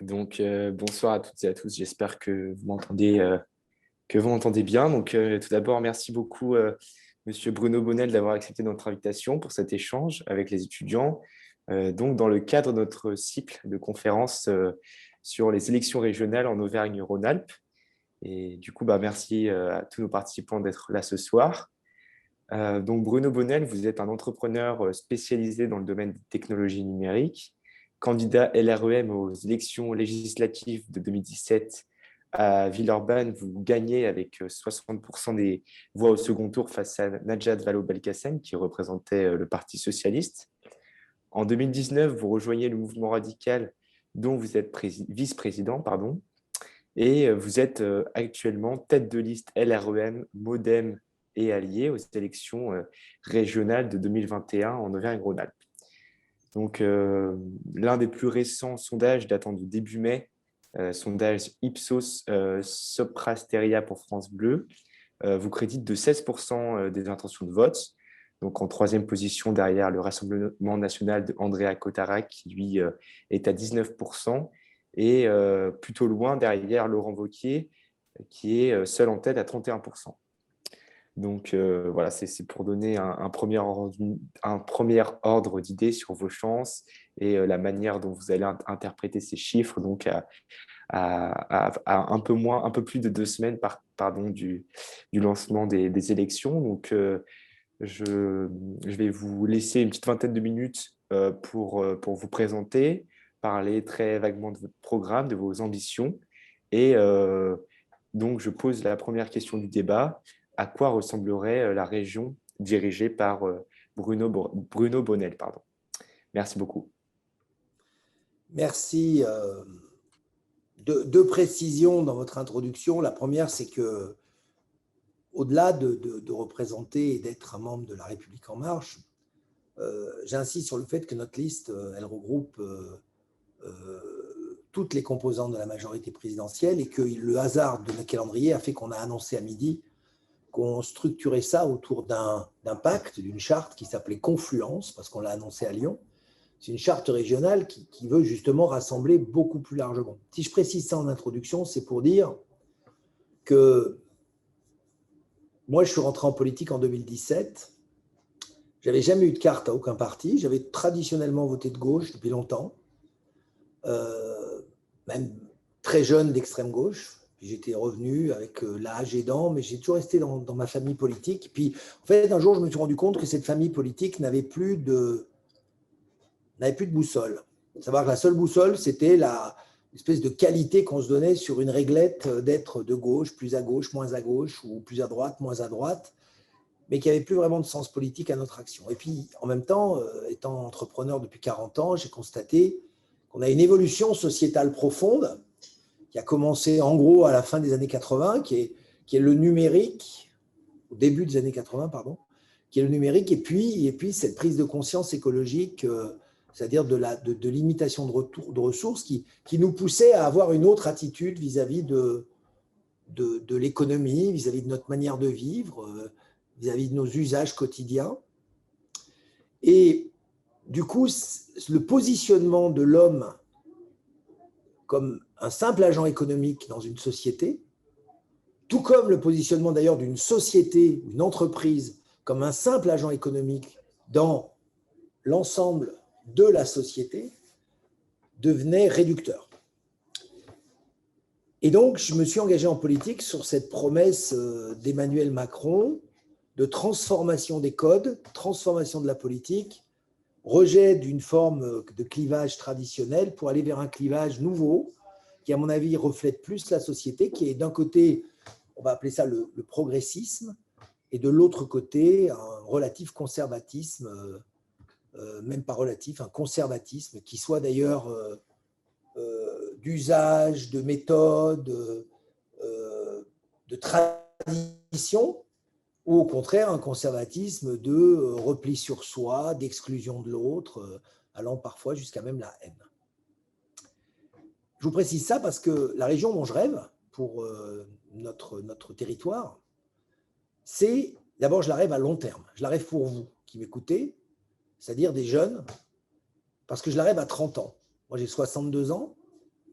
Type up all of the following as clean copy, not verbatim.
Donc, bonsoir à toutes et à tous. J'espère que vous m'entendez bien. Donc, tout d'abord, merci beaucoup, Monsieur Bruno Bonnel, d'avoir accepté notre invitation pour cet échange avec les étudiants. Donc, dans le cadre de notre cycle de conférences sur les élections régionales en Auvergne-Rhône-Alpes. Et du coup, merci à tous nos participants d'être là ce soir. Donc, Bruno Bonnel, vous êtes un entrepreneur spécialisé dans le domaine des technologies numériques, candidat LREM aux élections législatives de 2017 à Villeurbanne. Vous gagnez avec 60% des voix au second tour face à Najat Vallaud-Belkacem, qui représentait le Parti socialiste. En 2019, vous rejoignez le mouvement radical dont vous êtes vice-président, pardon, et vous êtes actuellement tête de liste LREM, Modem et Alliés aux élections régionales de 2021 en Auvergne-Rhône-Alpes. Donc, l'un des plus récents sondages datant du début mai, sondage Ipsos Soprasteria pour France Bleu, vous crédite de 16% des intentions de vote. Donc, en troisième position derrière le Rassemblement national de Andrea Cotarac, qui lui est à 19%, et plutôt loin derrière Laurent Wauquiez, qui est seul en tête à 31%. Donc voilà, c'est pour donner un premier ordre d'idée sur vos chances et la manière dont vous allez interpréter ces chiffres. Donc à un peu plus de 2 semaines du lancement des élections. Donc je vais vous laisser une petite vingtaine de minutes pour vous présenter, parler très vaguement de votre programme, de vos ambitions. Et donc, je pose la première question du débat. À quoi ressemblerait la région dirigée par Bruno Bonnel, pardon. Merci beaucoup. Merci. Deux précisions dans votre introduction. La première, c'est que au-delà de représenter et d'être un membre de La République En Marche, j'insiste sur le fait que notre liste, elle regroupe toutes les composantes de la majorité présidentielle et que le hasard de notre calendrier a fait qu'on a annoncé à midi qu'on structurait ça autour d'un pacte, d'une charte qui s'appelait Confluence, parce qu'on l'a annoncé à Lyon. C'est une charte régionale qui veut justement rassembler beaucoup plus largement. Si je précise ça en introduction, c'est pour dire que moi, je suis rentré en politique en 2017. Je n'avais jamais eu de carte à aucun parti. J'avais traditionnellement voté de gauche depuis longtemps, même très jeune d'extrême gauche. Puis j'étais revenu avec l'âge aidant, mais j'ai toujours resté dans ma famille politique. Puis en fait, un jour, je me suis rendu compte que cette famille politique n'avait plus de boussole. Savoir que la seule boussole, c'était l'espèce de qualité qu'on se donnait sur une réglette d'être de gauche, plus à gauche, moins à gauche, ou plus à droite, moins à droite, mais qui n'avait plus vraiment de sens politique à notre action. Et puis, en même temps, étant entrepreneur depuis 40 ans, j'ai constaté qu'on a une évolution sociétale profonde qui a commencé en gros à la fin des années 80, qui est le numérique, au début des années 80, pardon, qui est le numérique, et puis cette prise de conscience écologique, c'est-à-dire de limitation de ressources qui nous poussait à avoir une autre attitude vis-à-vis de l'économie, vis-à-vis de notre manière de vivre, vis-à-vis de nos usages quotidiens. Et du coup, le positionnement de l'homme comme un simple agent économique dans une société, tout comme le positionnement d'ailleurs d'une société, une entreprise, comme un simple agent économique dans l'ensemble de la société, devenait réducteur. Et donc, je me suis engagé en politique sur cette promesse d'Emmanuel Macron de transformation des codes, transformation de la politique, rejet d'une forme de clivage traditionnel pour aller vers un clivage nouveau qui, à mon avis, reflète plus la société, qui est d'un côté, on va appeler ça le progressisme, et de l'autre côté, un relatif conservatisme, même pas relatif, un conservatisme qui soit d'ailleurs d'usage, de méthode, de tradition, ou au contraire un conservatisme de repli sur soi, d'exclusion de l'autre, allant parfois jusqu'à même la haine. Je vous précise ça parce que la région dont je rêve pour notre territoire, c'est, d'abord je la rêve à long terme, je la rêve pour vous qui m'écoutez, c'est-à-dire des jeunes, parce que je la rêve à 30 ans. Moi j'ai 62 ans,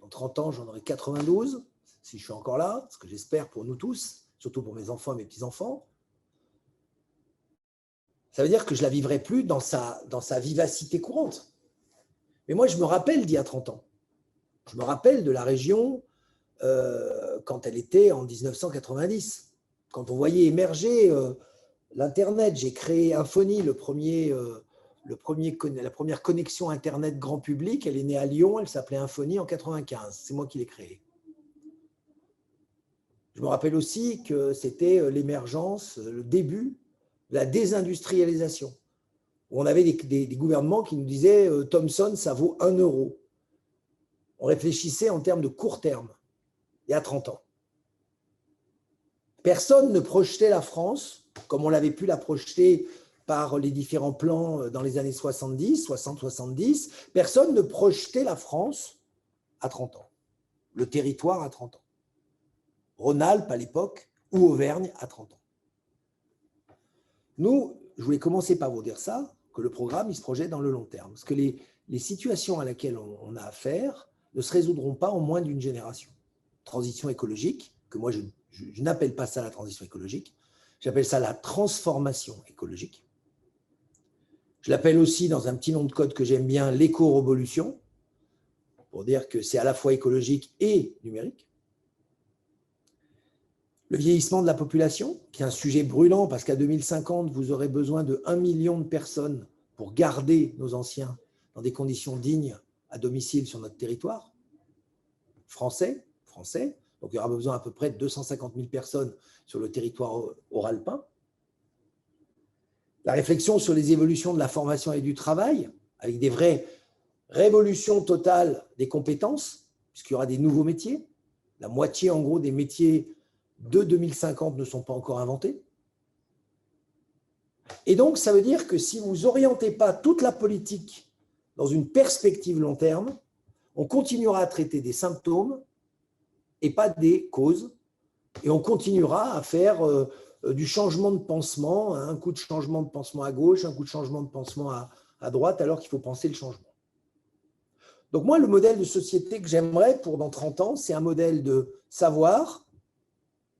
dans 30 ans, j'en aurai 92, si je suis encore là, ce que j'espère pour nous tous, surtout pour mes enfants et mes petits-enfants. Ça veut dire que je ne la vivrai plus dans sa vivacité courante. Mais moi, je me rappelle d'il y a 30 ans. Je me rappelle de la région quand elle était en 1990. Quand on voyait émerger l'Internet, j'ai créé Infony, la première connexion Internet grand public. Elle est née à Lyon, elle s'appelait Infony en 1995. C'est moi qui l'ai créée. Je me rappelle aussi que c'était l'émergence, le début de la désindustrialisation. On avait des gouvernements qui nous disaient Thomson, ça vaut 1 euro. On réfléchissait en termes de court terme, il y a 30 ans. Personne ne projetait la France, comme on l'avait pu la projeter par les différents plans dans les années 70, 60-70. Personne ne projetait la France à 30 ans, le territoire à 30 ans. Rhône-Alpes à l'époque, ou Auvergne à 30 ans. Nous, je voulais commencer par vous dire ça, que le programme, il se projette dans le long terme. Parce que les situations à laquelle on a affaire ne se résoudront pas en moins d'une génération. Transition écologique, que moi, je n'appelle pas ça la transition écologique, j'appelle ça la transformation écologique. Je l'appelle aussi, dans un petit nom de code que j'aime bien, l'éco-révolution, pour dire que c'est à la fois écologique et numérique. Le vieillissement de la population, qui est un sujet brûlant, parce qu'à 2050, vous aurez besoin de 1 million de personnes pour garder nos anciens dans des conditions dignes à domicile sur notre territoire. Français. Donc il y aura besoin à peu près de 250 000 personnes sur le territoire haut-alpin. La réflexion sur les évolutions de la formation et du travail, avec des vraies révolutions totales des compétences, puisqu'il y aura des nouveaux métiers. La moitié, en gros, des métiers de 2050 ne sont pas encore inventés. Et donc, ça veut dire que si vous n'orientez pas toute la politique dans une perspective long terme, on continuera à traiter des symptômes et pas des causes, et on continuera à faire du changement de pansement, un coup de changement de pansement à gauche, un coup de changement de pansement à droite, alors qu'il faut penser le changement. Donc moi, le modèle de société que j'aimerais pour dans 30 ans, c'est un modèle de savoir,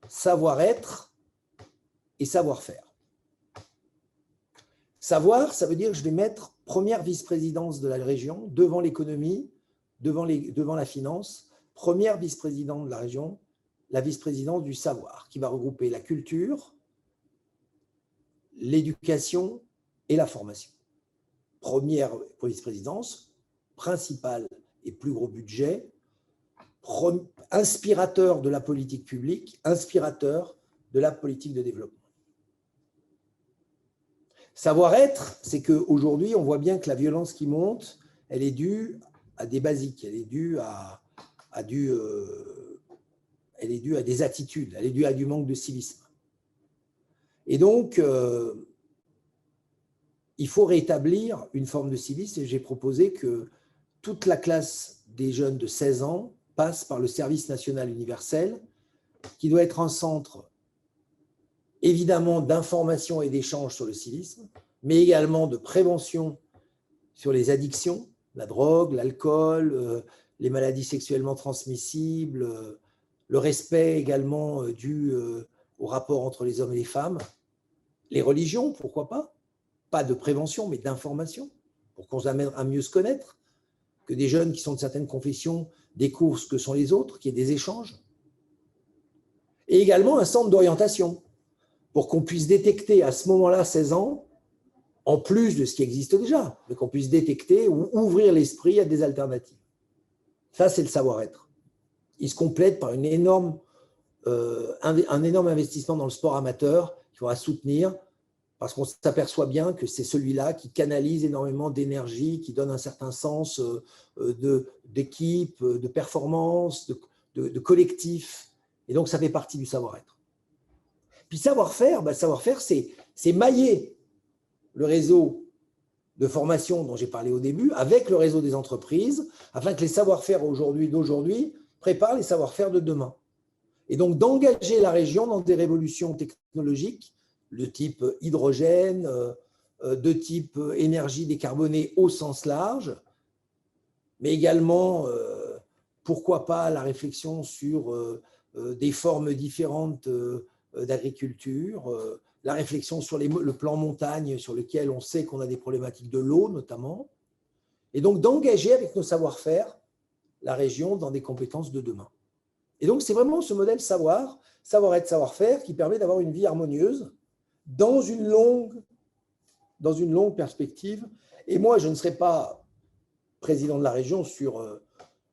savoir-être et savoir-faire. Savoir, ça veut dire que je vais mettre première vice-présidence de la région devant l'économie, devant la finance, première vice-présidente de la région, la vice-présidence du savoir, qui va regrouper la culture, l'éducation et la formation. Première vice-présidence, principal et plus gros budget, inspirateur de la politique publique, inspirateur de la politique de développement. Savoir-être, c'est qu'aujourd'hui, on voit bien que la violence qui monte, elle est due à des basiques, elle est due à des attitudes, elle est due à du manque de civisme. Et donc, il faut rétablir une forme de civisme, et j'ai proposé que toute la classe des jeunes de 16 ans passe par le service national universel, qui doit être un centre évidemment d'information et d'échange sur le civisme, mais également de prévention sur les addictions, la drogue, l'alcool, les maladies sexuellement transmissibles, le respect également dû au rapport entre les hommes et les femmes, les religions, pourquoi pas de prévention, mais d'information, pour qu'on s'amène à mieux se connaître, que des jeunes qui sont de certaines confessions découvrent ce que sont les autres, qu'il y ait des échanges. Et également un centre d'orientation, pour qu'on puisse détecter à ce moment-là, 16 ans, en plus de ce qui existe déjà, mais qu'on puisse détecter ou ouvrir l'esprit à des alternatives. Ça, c'est le savoir-être. Il se complète par un énorme investissement dans le sport amateur qu'il faudra soutenir, parce qu'on s'aperçoit bien que c'est celui-là qui canalise énormément d'énergie, qui donne un certain sens d'équipe, de performance, de collectif. Et donc, ça fait partie du savoir-être. Puis savoir-faire, c'est mailler le réseau de formation dont j'ai parlé au début avec le réseau des entreprises, afin que les savoir-faire d'aujourd'hui préparent les savoir-faire de demain. Et donc, d'engager la région dans des révolutions technologiques de type hydrogène, de type énergie décarbonée au sens large, mais également pourquoi pas la réflexion sur des formes différentes d'agriculture, la réflexion sur le plan montagne, sur lequel on sait qu'on a des problématiques de l'eau notamment, et donc d'engager avec nos savoir-faire la région dans des compétences de demain. Et donc c'est vraiment ce modèle savoir-être, savoir-faire qui permet d'avoir une vie harmonieuse dans une longue perspective. Et moi, je ne serai pas président de la région sur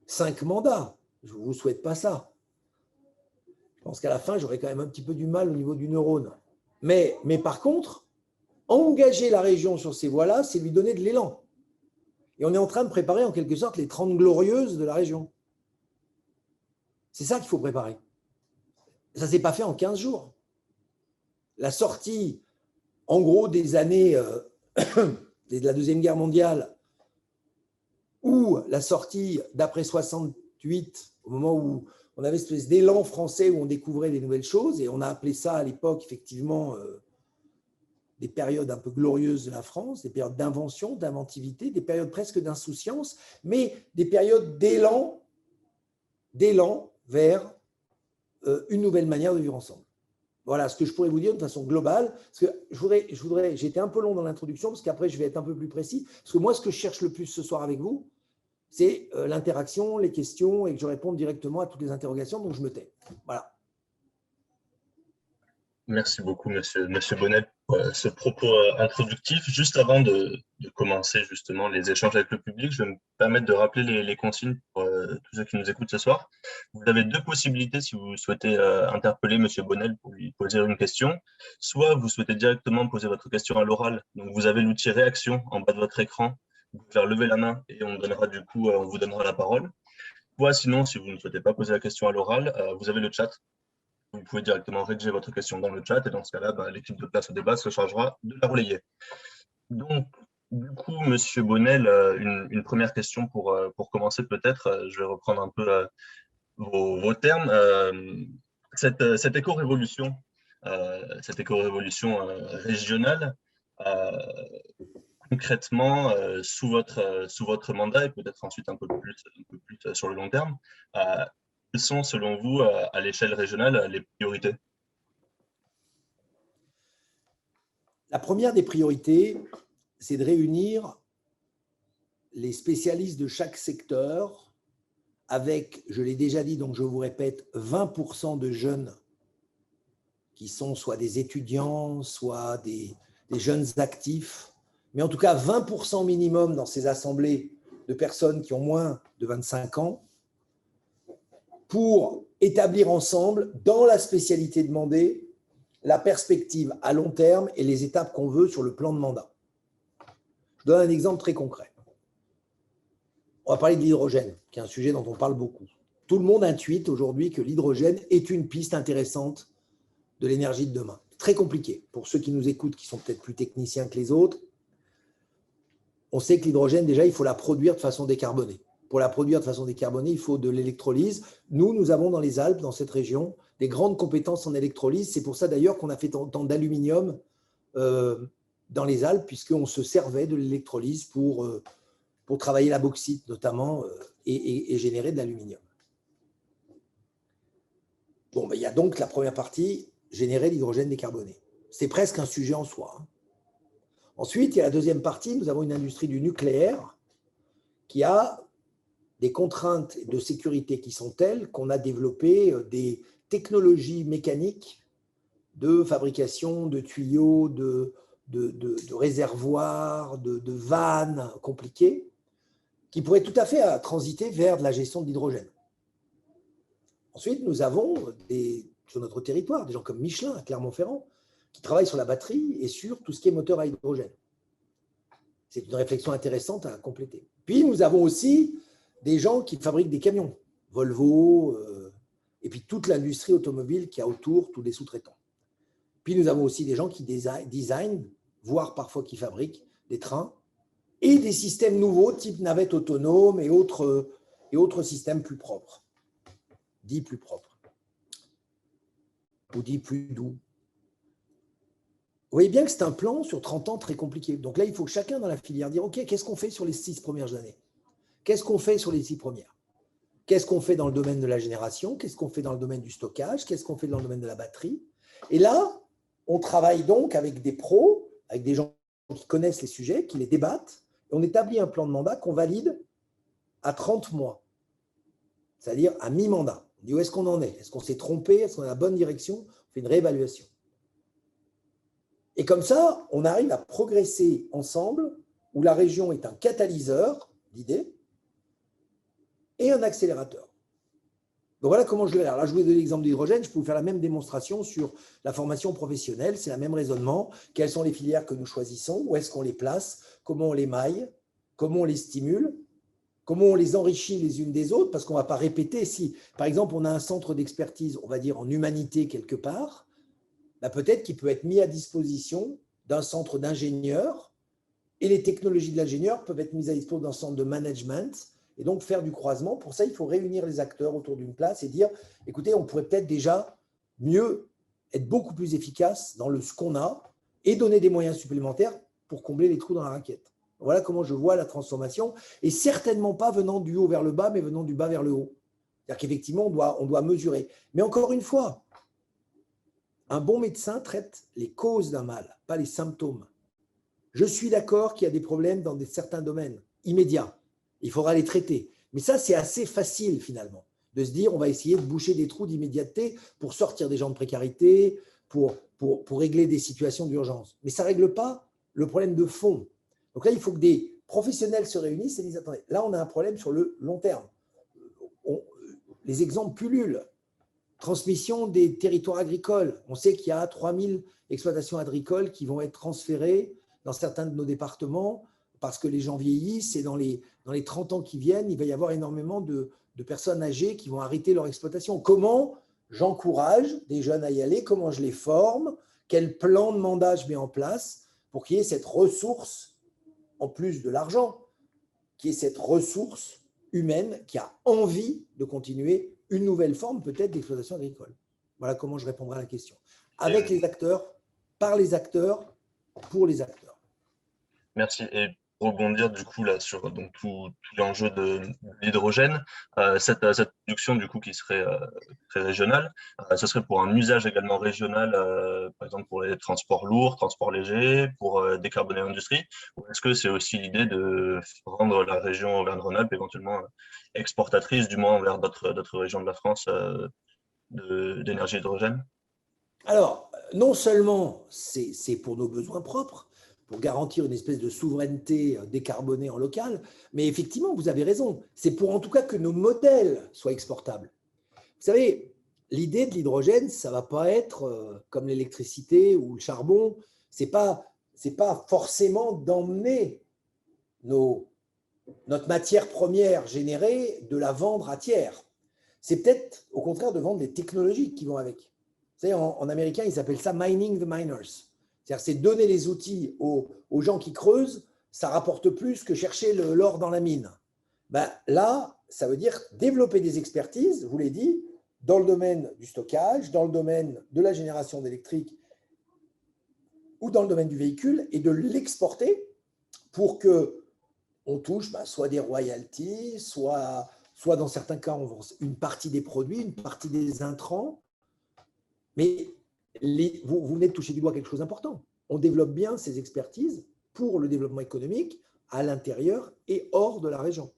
5 mandats. Je ne vous souhaite pas ça. Je pense qu'à la fin, j'aurai quand même un petit peu du mal au niveau du neurone. Mais par contre, engager la région sur ces voies-là, c'est lui donner de l'élan. Et on est en train de préparer en quelque sorte les 30 glorieuses de la région. C'est ça qu'il faut préparer. Ça ne s'est pas fait en 15 jours. La sortie, en gros, des années de la Deuxième Guerre mondiale, ou la sortie d'après 68, au moment où on avait cette espèce d'élan français où on découvrait des nouvelles choses, et on a appelé ça à l'époque, effectivement, des périodes un peu glorieuses de la France, des périodes d'invention, d'inventivité, des périodes presque d'insouciance, mais des périodes d'élan vers une nouvelle manière de vivre ensemble. Voilà ce que je pourrais vous dire de façon globale. Parce que j'ai été un peu long dans l'introduction, parce qu'après, je vais être un peu plus précis. Parce que moi, ce que je cherche le plus ce soir avec vous, c'est l'interaction, les questions, et que je réponde directement à toutes les interrogations, donc je me tais. Voilà. Merci beaucoup, monsieur Bonnel, pour ce propos introductif. Juste avant de commencer justement les échanges avec le public, je vais me permettre de rappeler les consignes pour tous ceux qui nous écoutent ce soir. Vous avez deux possibilités si vous souhaitez interpeller monsieur Bonnel pour lui poser une question. Soit vous souhaitez directement poser votre question à l'oral. Donc vous avez l'outil réaction en bas de votre écran. Vous pouvez faire lever la main et on vous donnera la parole. Soit sinon, si vous ne souhaitez pas poser la question à l'oral, vous avez le chat. Vous pouvez directement rédiger votre question dans le chat et dans ce cas-là, l'équipe de Place au débat se chargera de la relayer. Donc, du coup, monsieur Bonnel, une première question pour commencer peut-être. Je vais reprendre un peu vos termes. Cette éco-révolution régionale, concrètement, sous votre mandat et peut-être ensuite un peu plus sur le long terme, quelles sont, selon vous, à l'échelle régionale, les priorités? La première des priorités, c'est de réunir les spécialistes de chaque secteur avec, je l'ai déjà dit, donc je vous répète, 20% de jeunes qui sont soit des étudiants, soit des jeunes actifs, mais en tout cas 20% minimum dans ces assemblées de personnes qui ont moins de 25 ans, pour établir ensemble, dans la spécialité demandée, la perspective à long terme et les étapes qu'on veut sur le plan de mandat. Je donne un exemple très concret. On va parler de l'hydrogène, qui est un sujet dont on parle beaucoup. Tout le monde intuite aujourd'hui que l'hydrogène est une piste intéressante de l'énergie de demain. Très compliqué. Pour ceux qui nous écoutent, qui sont peut-être plus techniciens que les autres, on sait que l'hydrogène, déjà, il faut la produire de façon décarbonée. Pour la produire de façon décarbonée, il faut de l'électrolyse. Nous avons dans les Alpes, dans cette région, des grandes compétences en électrolyse. C'est pour ça d'ailleurs qu'on a fait tant d'aluminium dans les Alpes, puisqu'on se servait de l'électrolyse pour travailler la bauxite notamment et générer de l'aluminium. Bon, il y a donc la première partie, générer l'hydrogène décarboné. C'est presque un sujet en soi. Ensuite, il y a la deuxième partie, nous avons une industrie du nucléaire qui a des contraintes de sécurité qui sont telles qu'on a développé des technologies mécaniques de fabrication de tuyaux, de réservoirs, de vannes compliquées, qui pourraient tout à fait transiter vers de la gestion de l'hydrogène. Ensuite, nous avons sur notre territoire des gens comme Michelin à Clermont-Ferrand qui travaillent sur la batterie et sur tout ce qui est moteur à hydrogène. C'est une réflexion intéressante à compléter. Puis, nous avons aussi des gens qui fabriquent des camions, Volvo, et puis toute l'industrie automobile qui a autour, tous les sous-traitants. Puis, nous avons aussi des gens qui designent, voire parfois qui fabriquent des trains et des systèmes nouveaux, type navettes autonomes et autres systèmes plus propres, dits plus propres, ou dits plus doux. Vous voyez bien que c'est un plan sur 30 ans très compliqué. Donc là, il faut que chacun dans la filière dise « Ok, qu'est-ce qu'on fait sur les 6 premières années ? Qu'est-ce qu'on fait sur les 6 premières ? Qu'est-ce qu'on fait dans le domaine de la génération? Qu'est-ce qu'on fait dans le domaine du stockage? Qu'est-ce qu'on fait dans le domaine de la batterie? Et là, on travaille donc avec des pros, avec des gens qui connaissent les sujets, qui les débattent, et on établit un plan de mandat qu'on valide à 30 mois, c'est-à-dire à mi-mandat. On dit où est-ce qu'on en est? Est-ce qu'on s'est trompé? Est-ce qu'on est dans la bonne direction? On fait une réévaluation. Et comme ça, on arrive à progresser ensemble, où la région est un catalyseur d'idées et un accélérateur. Donc voilà comment je le fais. Alors là, je vous ai donné l'exemple d'hydrogène, je peux vous faire la même démonstration sur la formation professionnelle, c'est le même raisonnement. Quelles sont les filières que nous choisissons? Où est-ce qu'on les place? Comment on les maille? Comment on les stimule? Comment on les enrichit les unes des autres? Parce qu'on ne va pas répéter. Si, par exemple, on a un centre d'expertise, on va dire en humanité quelque part, bah peut-être qu'il peut être mis à disposition d'un centre d'ingénieurs et les technologies de l'ingénieur peuvent être mises à disposition d'un centre de management et donc faire du croisement. Pour ça, il faut réunir les acteurs autour d'une place et dire, écoutez, on pourrait peut-être déjà mieux être beaucoup plus efficace dans ce qu'on a et donner des moyens supplémentaires pour combler les trous dans la raquette. Voilà comment je vois la transformation, et certainement pas venant du haut vers le bas, mais venant du bas vers le haut. C'est-à-dire qu'effectivement, on doit mesurer. Mais encore une fois, un bon médecin traite les causes d'un mal, pas les symptômes. Je suis d'accord qu'il y a des problèmes dans certains domaines immédiats. Il faudra les traiter. Mais ça, c'est assez facile finalement, de se dire on va essayer de boucher des trous d'immédiateté pour sortir des gens de précarité, pour régler des situations d'urgence. Mais ça ne règle pas le problème de fond. Donc là, il faut que des professionnels se réunissent et disent attendez, là, on a un problème sur le long terme. Les exemples pullulent. Transmission des territoires agricoles. On sait qu'il y a 3000 exploitations agricoles qui vont être transférées dans certains de nos départements parce que les gens vieillissent et dans les 30 ans qui viennent, il va y avoir énormément de personnes âgées qui vont arrêter leur exploitation. Comment j'encourage des jeunes à y aller? Comment je les forme? Quel plan de mandat je mets en place pour qu'il y ait cette ressource, en plus de l'argent, qu'il y ait cette ressource humaine qui a envie de continuer une nouvelle forme peut-être d'exploitation agricole. Voilà comment je répondrai à la question. Avec les acteurs, par les acteurs, pour les acteurs. Merci. Et pour rebondir du coup là sur donc, tout l'enjeu de l'hydrogène, cette production du coup qui serait très régionale, ce serait pour un usage également régional, par exemple pour les transports lourds, transports légers, pour décarboner l'industrie, ou est-ce que c'est aussi l'idée de rendre la région Auvergne-Rhône-Alpes éventuellement exportatrice, du moins vers d'autres régions de la France d'énergie hydrogène? Alors, non seulement c'est pour nos besoins propres, pour garantir une espèce de souveraineté décarbonée en local, mais effectivement, vous avez raison, c'est pour en tout cas que nos modèles soient exportables. Vous savez, l'idée de l'hydrogène, ça ne va pas être comme l'électricité ou le charbon, c'est pas forcément d'emmener notre matière première générée, de la vendre à tiers. C'est peut-être au contraire de vendre des technologies qui vont avec. Vous savez, en américain, ils appellent ça mining the miners. C'est-à-dire, c'est donner les outils aux gens qui creusent, ça rapporte plus que chercher l'or dans la mine. Ben, là, ça veut dire développer des expertises, je vous l'ai dit, dans le domaine du stockage, dans le domaine de la génération d'électrique ou dans le domaine du véhicule, et de l'exporter pour qu'on touche soit des royalties, soit dans certains cas, on vend une partie des produits, une partie des intrants. Mais vous venez de toucher du doigt quelque chose d'important. On développe bien ces expertises pour le développement économique à l'intérieur et hors de la région.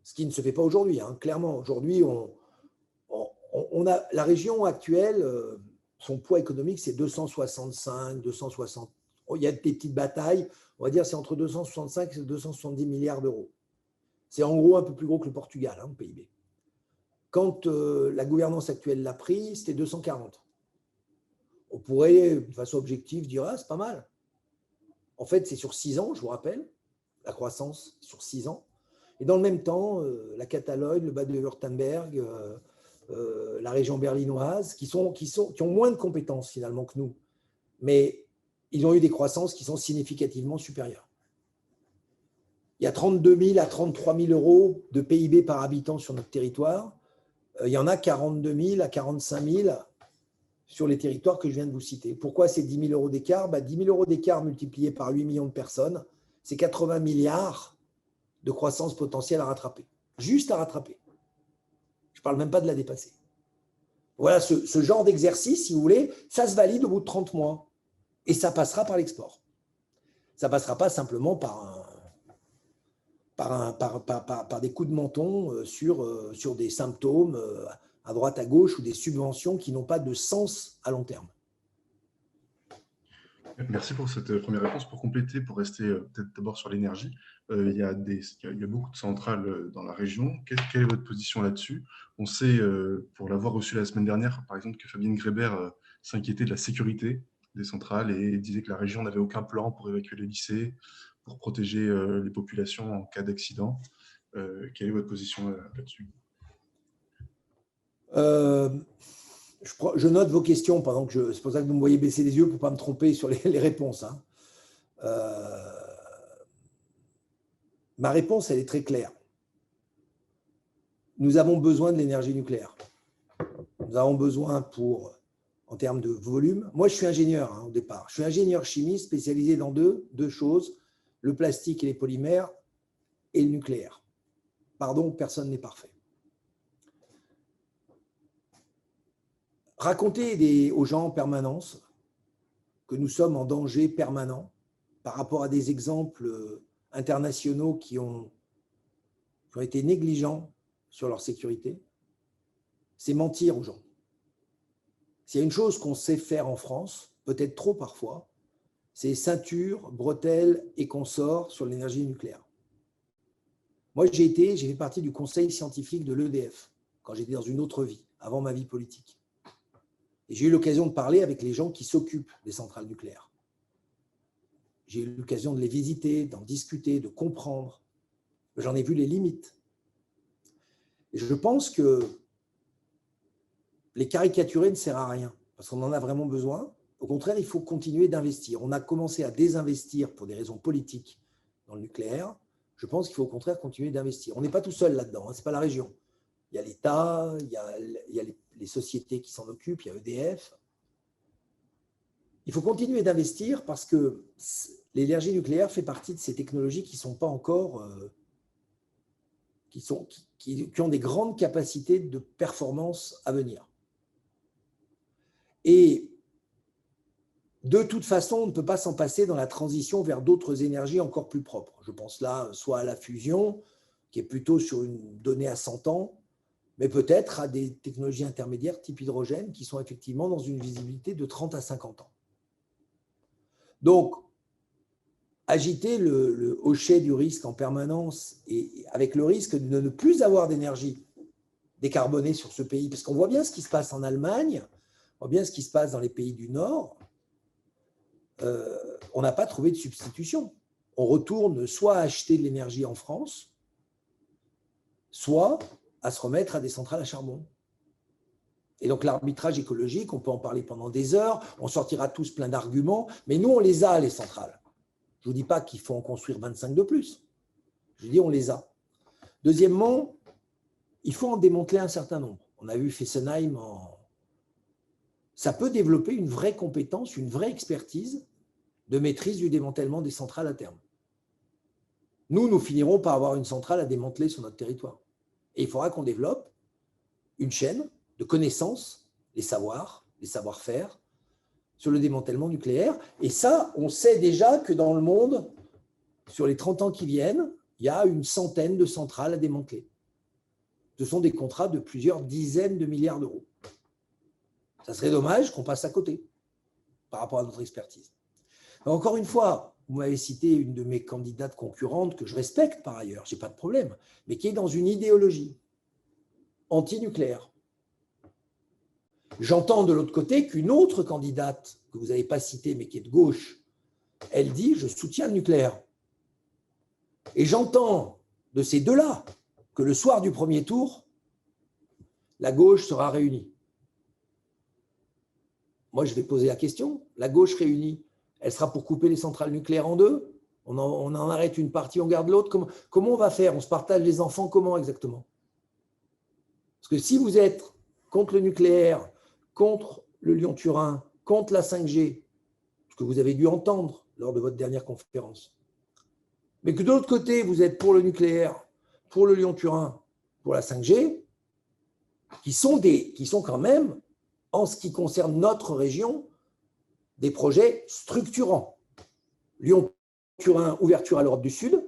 Ce qui ne se fait pas aujourd'hui. Clairement, aujourd'hui, on a la région actuelle, son poids économique, c'est 265, 260. Il y a des petites batailles, on va dire c'est entre 265 et 270 milliards d'euros. C'est en gros un peu plus gros que le Portugal, le PIB. Quand la gouvernance actuelle l'a pris, c'était 240. On pourrait, de façon objective, dire c'est pas mal. En fait, c'est sur 6 ans, je vous rappelle, la croissance sur 6 ans. Et dans le même temps, la Catalogne, le Bade-Wurtemberg, la région berlinoise, qui ont moins de compétences finalement que nous, mais ils ont eu des croissances qui sont significativement supérieures. Il y a 32 000 à 33 000 euros de PIB par habitant sur notre territoire. Il y en a 42 000 à 45 000 sur les territoires que je viens de vous citer. Pourquoi c'est 10 000 euros d'écart? 10 000 euros d'écart multiplié par 8 millions de personnes, c'est 80 milliards de croissance potentielle à rattraper. Juste à rattraper. Je ne parle même pas de la dépasser. Voilà, ce genre d'exercice, si vous voulez, ça se valide au bout de 30 mois. Et ça passera par l'export. Ça ne passera pas simplement par des coups de menton sur des symptômes à droite, à gauche, ou des subventions qui n'ont pas de sens à long terme. Merci pour cette première réponse. Pour compléter, pour rester peut-être d'abord sur l'énergie, il y a beaucoup de centrales dans la région. Quelle est votre position là-dessus? On sait, pour l'avoir reçu la semaine dernière, par exemple, que Fabienne Grébert s'inquiétait de la sécurité des centrales et disait que la région n'avait aucun plan pour évacuer les lycées, pour protéger les populations en cas d'accident. Quelle est votre position là-dessus? Je note vos questions pendant que c'est pour ça que vous me voyez baisser les yeux pour ne pas me tromper sur les réponses. Hein. Ma réponse, elle est très claire. Nous avons besoin de l'énergie nucléaire. Nous avons besoin en termes de volume. Moi, je suis ingénieur au départ. Je suis ingénieur chimiste spécialisé dans deux choses, le plastique et les polymères et le nucléaire. Pardon, personne n'est parfait. Raconter aux gens en permanence que nous sommes en danger permanent par rapport à des exemples internationaux qui ont été négligents sur leur sécurité, c'est mentir aux gens. S'il y a une chose qu'on sait faire en France, peut-être trop parfois, c'est ceinture, bretelles et consorts sur l'énergie nucléaire. Moi, j'ai fait partie du conseil scientifique de l'EDF quand j'étais dans une autre vie, avant ma vie politique. Et j'ai eu l'occasion de parler avec les gens qui s'occupent des centrales nucléaires. J'ai eu l'occasion de les visiter, d'en discuter, de comprendre. J'en ai vu les limites. Et je pense que les caricaturer ne sert à rien, parce qu'on en a vraiment besoin. Au contraire, il faut continuer d'investir. On a commencé à désinvestir pour des raisons politiques dans le nucléaire. Je pense qu'il faut au contraire continuer d'investir. On n'est pas tout seul là-dedans, ce n'est pas la région. Il y a l'État, il y a les sociétés qui s'en occupent, il y a EDF. Il faut continuer d'investir parce que l'énergie nucléaire fait partie de ces technologies qui sont pas encore, qui ont des grandes capacités de performance à venir. Et de toute façon, on ne peut pas s'en passer dans la transition vers d'autres énergies encore plus propres. Je pense là soit à la fusion, qui est plutôt sur une donnée à 100 ans, mais peut-être à des technologies intermédiaires type hydrogène qui sont effectivement dans une visibilité de 30 à 50 ans. Donc, agiter le hochet du risque en permanence et avec le risque de ne plus avoir d'énergie décarbonée sur ce pays, parce qu'on voit bien ce qui se passe en Allemagne, on voit bien ce qui se passe dans les pays du Nord, on n'a pas trouvé de substitution. On retourne soit à acheter de l'énergie en France, soit à se remettre à des centrales à charbon. Et donc l'arbitrage écologique, on peut en parler pendant des heures, on sortira tous plein d'arguments, mais nous, on les a, les centrales. Je ne vous dis pas qu'il faut en construire 25 de plus. Je dis on les a. Deuxièmement, il faut en démanteler un certain nombre. On a vu Fessenheim, ça peut développer une vraie compétence, une vraie expertise de maîtrise du démantèlement des centrales à terme. Nous finirons par avoir une centrale à démanteler sur notre territoire. Et il faudra qu'on développe une chaîne de connaissances, les savoirs, les savoir-faire sur le démantèlement nucléaire. Et ça, on sait déjà que dans le monde, sur les 30 ans qui viennent, il y a une centaine de centrales à démanteler. Ce sont des contrats de plusieurs dizaines de milliards d'euros. Ça serait dommage qu'on passe à côté par rapport à notre expertise. Alors, encore une fois, vous m'avez cité une de mes candidates concurrentes que je respecte par ailleurs, je n'ai pas de problème, mais qui est dans une idéologie anti-nucléaire. J'entends de l'autre côté qu'une autre candidate que vous n'avez pas citée, mais qui est de gauche, elle dit « je soutiens le nucléaire ». Et j'entends de ces deux-là que le soir du premier tour, la gauche sera réunie. Moi, je vais poser la question, la gauche réunie, elle sera pour couper les centrales nucléaires en deux? On en arrête une partie, on garde l'autre? Comment on va faire? On se partage les enfants comment exactement? Parce que si vous êtes contre le nucléaire, contre le Lyon-Turin, contre la 5G, ce que vous avez dû entendre lors de votre dernière conférence, mais que de l'autre côté, vous êtes pour le nucléaire, pour le Lyon-Turin, pour la 5G, qui sont quand même, en ce qui concerne notre région, des projets structurants. Lyon-Turin, ouverture à l'Europe du Sud.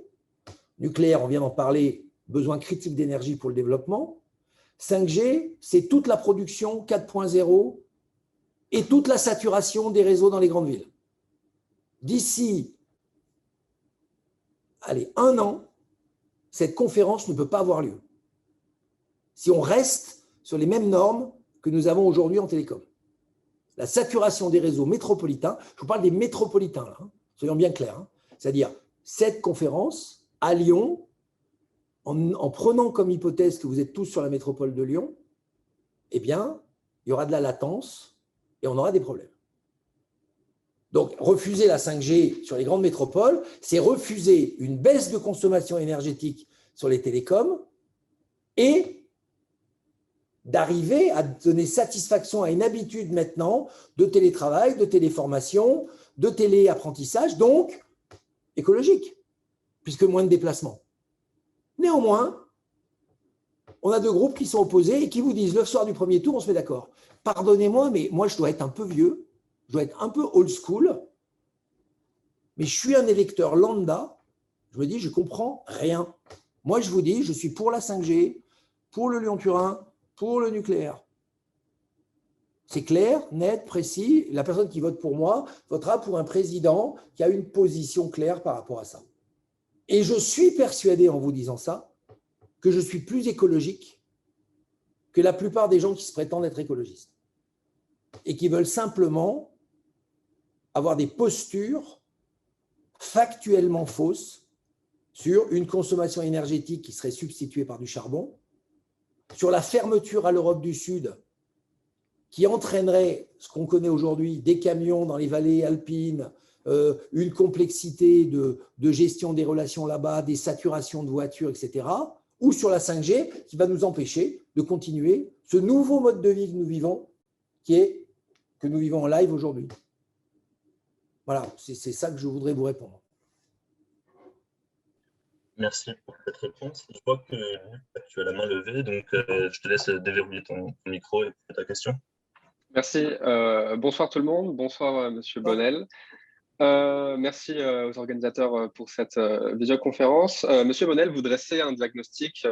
Nucléaire, on vient d'en parler, besoin critique d'énergie pour le développement. 5G, c'est toute la production 4.0 et toute la saturation des réseaux dans les grandes villes. D'ici, un an, cette conférence ne peut pas avoir lieu. Si on reste sur les mêmes normes que nous avons aujourd'hui en télécom. La saturation des réseaux métropolitains, je vous parle des métropolitains, là, soyons bien clairs, c'est-à-dire cette conférence à Lyon, en prenant comme hypothèse que vous êtes tous sur la métropole de Lyon, eh bien, il y aura de la latence et on aura des problèmes. Donc, refuser la 5G sur les grandes métropoles, c'est refuser une baisse de consommation énergétique sur les télécoms et d'arriver à donner satisfaction à une habitude maintenant de télétravail, de téléformation, de téléapprentissage, donc écologique, puisque moins de déplacements. Néanmoins, on a deux groupes qui sont opposés et qui vous disent le soir du premier tour, on se met d'accord. Pardonnez-moi, mais moi, je dois être un peu vieux, je dois être un peu old school, mais je suis un électeur lambda, je me dis, je ne comprends rien. Moi, je vous dis, je suis pour la 5G, pour le Lyon-Turin, pour le nucléaire. C'est clair, net, précis. La personne qui vote pour moi votera pour un président qui a une position claire par rapport à ça. Et je suis persuadé, en vous disant ça, que je suis plus écologique que la plupart des gens qui se prétendent être écologistes et qui veulent simplement avoir des postures factuellement fausses sur une consommation énergétique qui serait substituée par du charbon, sur la fermeture à l'Europe du Sud qui entraînerait ce qu'on connaît aujourd'hui, des camions dans les vallées alpines, une complexité de gestion des relations là-bas, des saturations de voitures, etc., ou sur la 5G qui va nous empêcher de continuer ce nouveau mode de vie que nous vivons, que nous vivons en live aujourd'hui. Voilà, c'est ça que je voudrais vous répondre. Merci pour cette réponse. Je vois que Luc, tu as la main levée, donc je te laisse déverrouiller ton micro et poser ta question. Merci. Bonsoir tout le monde. Bonsoir Monsieur Bonnel. Merci aux organisateurs pour cette visioconférence. Monsieur Bonnel, vous dressez un diagnostic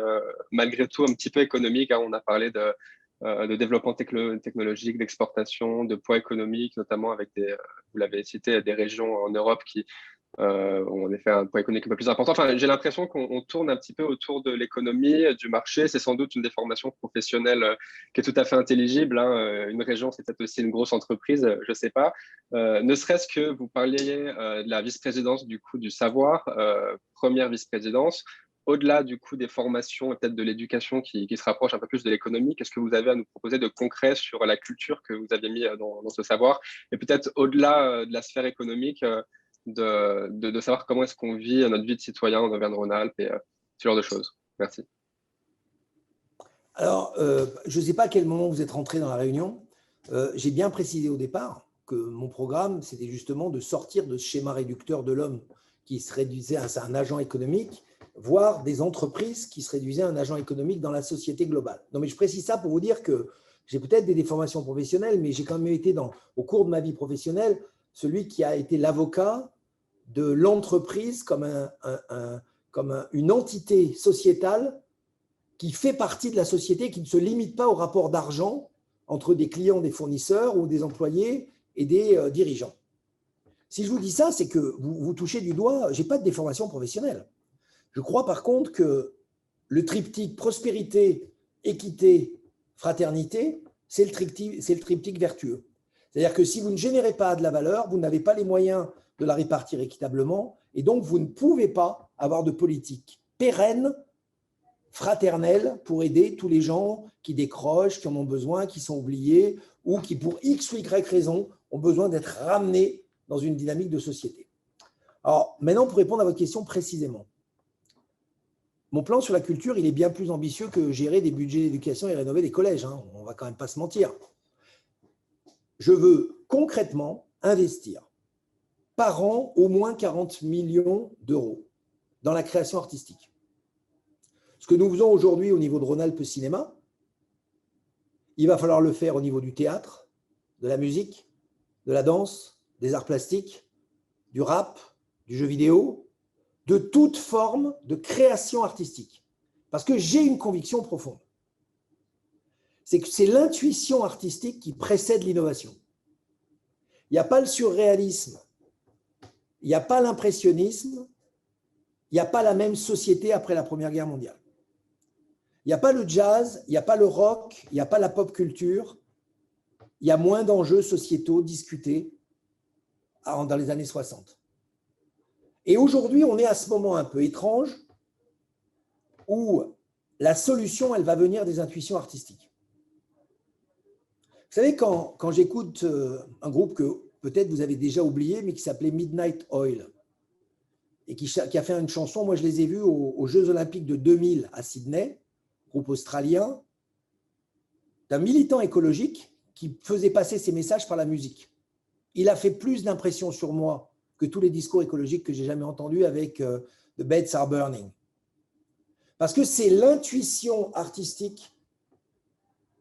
malgré tout un petit peu économique. On a parlé de développement technologique, d'exportation, de poids économique, notamment avec vous l'avez cité, des régions en Europe qui ont en effet un poids économique un peu plus important. Enfin, j'ai l'impression qu'on tourne un petit peu autour de l'économie, du marché. C'est sans doute une des formations professionnelles qui est tout à fait intelligible. Une région, c'est peut-être aussi une grosse entreprise, je ne sais pas. Ne serait-ce que vous parliez de la vice-présidence du coup du savoir, première vice-présidence. Au-delà du coup des formations et peut-être de l'éducation qui se rapproche un peu plus de l'économie, qu'est-ce que vous avez à nous proposer de concret sur la culture que vous avez mis dans ce savoir? Et peut-être au-delà de la sphère économique, de savoir comment est-ce qu'on vit notre vie de citoyen en Auvergne-Rhône-Alpes et ce genre de choses. Merci. Alors, je ne sais pas à quel moment vous êtes rentré dans la réunion. J'ai bien précisé au départ que mon programme, c'était justement de sortir de ce schéma réducteur de l'homme qui se réduisait à un agent économique, voire des entreprises qui se réduisaient à un agent économique dans la société globale. Non, mais je précise ça pour vous dire que j'ai peut-être des déformations professionnelles, mais j'ai quand même été, au cours de ma vie professionnelle, celui qui a été l'avocat de l'entreprise comme une entité sociétale qui fait partie de la société, qui ne se limite pas au rapport d'argent entre des clients, des fournisseurs ou des employés et des dirigeants. Si je vous dis ça, c'est que vous touchez du doigt, je n'ai pas de déformation professionnelle. Je crois par contre que le triptyque prospérité, équité, fraternité, c'est le triptyque vertueux. C'est-à-dire que si vous ne générez pas de la valeur, vous n'avez pas les moyens de la répartir équitablement et donc vous ne pouvez pas avoir de politique pérenne, fraternelle pour aider tous les gens qui décrochent, qui en ont besoin, qui sont oubliés ou qui, pour X ou Y raison, ont besoin d'être ramenés dans une dynamique de société. Alors, maintenant, pour répondre à votre question précisément, mon plan sur la culture, il est bien plus ambitieux que gérer des budgets d'éducation et rénover des collèges. On ne va quand même pas se mentir. Je veux concrètement investir par an au moins 40 millions d'euros dans la création artistique. Ce que nous faisons aujourd'hui au niveau de Rhône-Alpes Cinéma, Il va falloir le faire au niveau du théâtre, de la musique, de la danse, des arts plastiques, du rap, du jeu vidéo, de toute forme de création artistique. Parce que j'ai une conviction profonde. C'est que c'est l'intuition artistique qui précède l'innovation. Il n'y a pas le surréalisme, il n'y a pas l'impressionnisme, il n'y a pas la même société après la Première Guerre mondiale. Il n'y a pas le jazz, il n'y a pas le rock, il n'y a pas la pop culture, il y a moins d'enjeux sociétaux discutés dans les années 60. Et aujourd'hui, on est à ce moment un peu étrange où la solution, elle va venir des intuitions artistiques. Vous savez, quand j'écoute un groupe que peut-être vous avez déjà oublié, mais qui s'appelait Midnight Oil, et qui a fait une chanson, moi je les ai vus aux Jeux Olympiques de 2000 à Sydney, groupe australien, d'un militant écologique qui faisait passer ses messages par la musique. Il a fait plus d'impression sur moi que tous les discours écologiques que j'ai jamais entendus avec The Beds Are Burning. Parce que c'est l'intuition artistique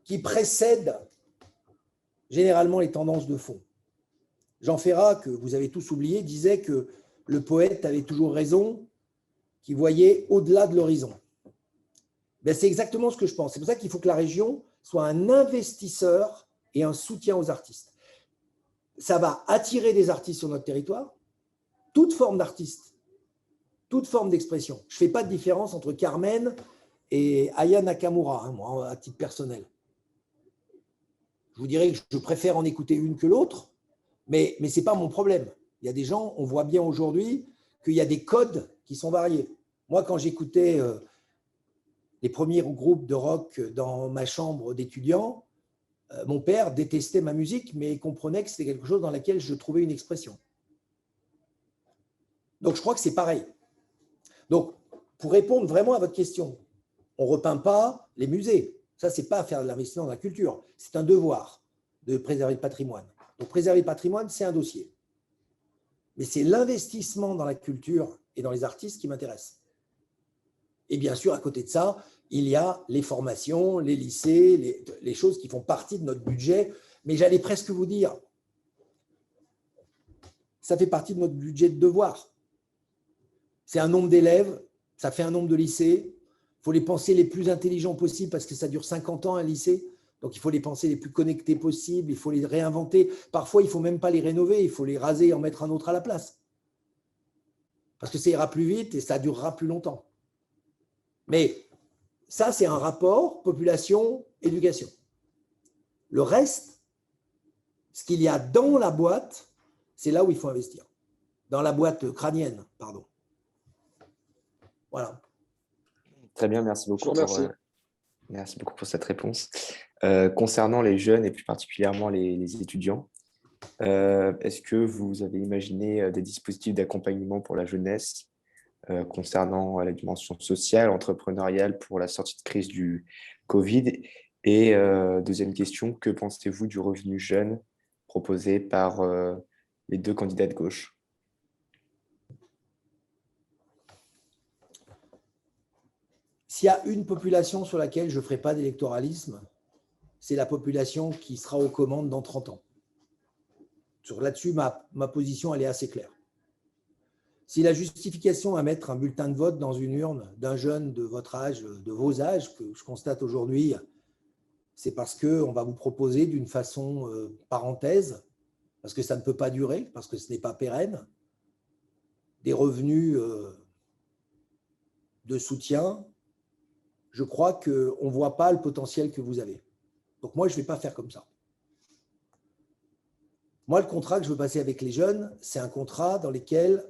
qui précède généralement les tendances de fond. Jean Ferrat, que vous avez tous oublié, disait que le poète avait toujours raison, qu'il voyait au-delà de l'horizon. Ben, c'est exactement ce que je pense. C'est pour ça qu'il faut que la région soit un investisseur et un soutien aux artistes. Ça va attirer des artistes sur notre territoire, toute forme d'artiste, toute forme d'expression. Je ne fais pas de différence entre Carmen et Aya Nakamura, moi, à titre personnel. Je vous dirais que je préfère en écouter une que l'autre, mais ce n'est pas mon problème. Il y a des gens, on voit bien aujourd'hui qu'il y a des codes qui sont variés. Moi, quand j'écoutais les premiers groupes de rock dans ma chambre d'étudiant, mon père détestait ma musique, mais il comprenait que c'était quelque chose dans lequel je trouvais une expression. Donc, je crois que c'est pareil. Donc, pour répondre vraiment à votre question, on ne repeint pas les musées. Ça, ce n'est pas faire de l'investissement dans la culture. C'est un devoir de préserver le patrimoine. Donc, préserver le patrimoine, c'est un dossier. Mais c'est l'investissement dans la culture et dans les artistes qui m'intéresse. Et bien sûr, à côté de ça, il y a les formations, les lycées, les choses qui font partie de notre budget. Mais j'allais presque vous dire, ça fait partie de notre budget de devoir. C'est un nombre d'élèves, ça fait un nombre de lycées. Il faut les penser les plus intelligents possibles parce que ça dure 50 ans un lycée. Donc, il faut les penser les plus connectés possibles, il faut les réinventer. Parfois, il ne faut même pas les rénover, il faut les raser et en mettre un autre à la place. Parce que ça ira plus vite et ça durera plus longtemps. Mais ça, c'est un rapport population-éducation. Le reste, ce qu'il y a dans la boîte, c'est là où il faut investir. Dans la boîte crânienne, pardon. Voilà. Très bien, merci beaucoup. Merci beaucoup pour cette réponse. Concernant les jeunes et plus particulièrement les étudiants, est-ce que vous avez imaginé des dispositifs d'accompagnement pour la jeunesse concernant la dimension sociale, entrepreneuriale pour la sortie de crise du Covid? Et deuxième question, que pensez-vous du revenu jeune proposé par les deux candidats de gauche? S'il y a une population sur laquelle je ne ferai pas d'électoralisme, c'est la population qui sera aux commandes dans 30 ans. Là-dessus, ma position, elle est assez claire. Si la justification à mettre un bulletin de vote dans une urne d'un jeune de votre âge, de vos âges, que je constate aujourd'hui, c'est parce qu'on va vous proposer d'une façon parenthèse, parce que ça ne peut pas durer, parce que ce n'est pas pérenne, des revenus de soutien, je crois qu'on ne voit pas le potentiel que vous avez. Donc moi, je ne vais pas faire comme ça. Moi, le contrat que je veux passer avec les jeunes, c'est un contrat dans lequel